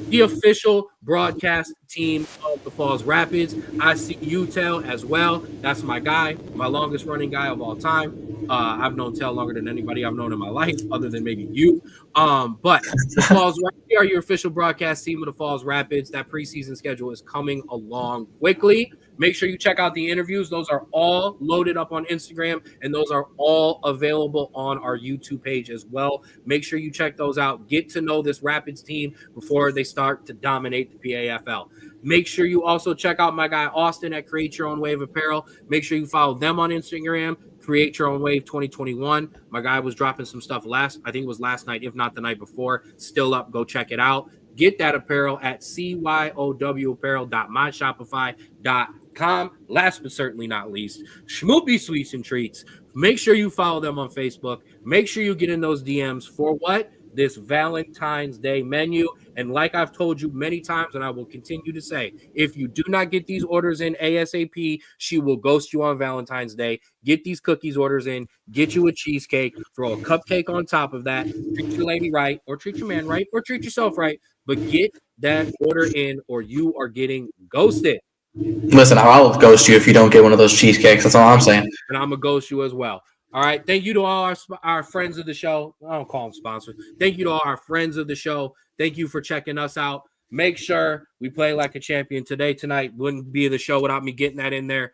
the official broadcast team of the Falls Rapids. I see Utel as well. That's my guy, my longest running guy of all time. I've known Tel longer than anybody I've known in my life, other than maybe you. But the Falls Rapids are your official broadcast team of the Falls Rapids. That preseason schedule is coming along quickly. Make sure you check out the interviews. Those are all loaded up on Instagram, and those are all available on our YouTube page as well. Make sure you check those out. Get to know this Rapids team before they start to dominate the PAFL. Make sure you also check out my guy Austin at Create Your Own Wave Apparel. Make sure you follow them on Instagram, Create Your Own Wave 2021. My guy was dropping some stuff last night, if not the night before. Still up. Go check it out. Get that apparel at cyowapparel.myshopify.com. Last but certainly not least, Schmoopy Sweets and Treats. Make sure you follow them on Facebook. Make sure you get in those DMs for what? This Valentine's Day menu. And like I've told you many times, and I will continue to say, if you do not get these orders in ASAP, she will ghost you on Valentine's Day. Get these cookies orders in, get you a cheesecake, throw a cupcake on top of that, treat your lady right, or treat your man right, or treat yourself right, but get that order in or you are getting ghosted. Listen, I'll ghost you if you don't get one of those cheesecakes. That's all I'm saying. And I'm going to ghost you as well. All right. Thank you to all our friends of the show. I don't call them sponsors. Thank you to all our friends of the show. Thank you for checking us out. Make sure we play like a champion tonight. Wouldn't be the show without me getting that in there.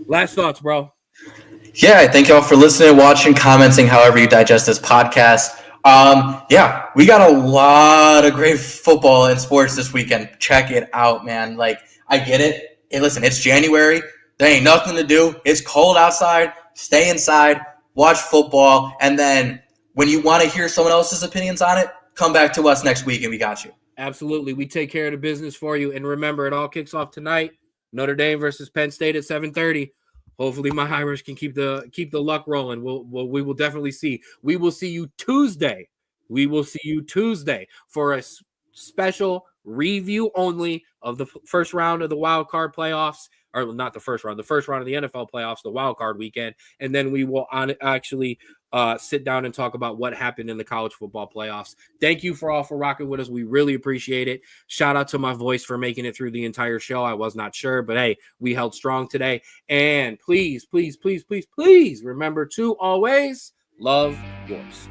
Last thoughts, bro. Yeah, thank you all for listening, watching, commenting, however you digest this podcast. Yeah, we got a lot of great football and sports this weekend. Check it out, man. Like, I get it. Hey, listen, it's January. There ain't nothing to do. It's cold outside. Stay inside, watch football, and then when you want to hear someone else's opinions on it, come back to us next week and we got you. Absolutely. We take care of the business for you. And remember, it all kicks off tonight. Notre Dame versus Penn State at 7:30. Hopefully my Irish can keep the luck rolling. We will definitely see. We will see you Tuesday. We will see you Tuesday for a special review only of the first round of the wild card playoffs. Or not the first round of the NFL playoffs, the wild card weekend. And then we will actually sit down and talk about what happened in the college football playoffs. Thank you for rocking with us. We really appreciate it. Shout out to my voice for making it through the entire show. I was not sure, but hey, we held strong today. And please, please, please, please, please remember to always love yours.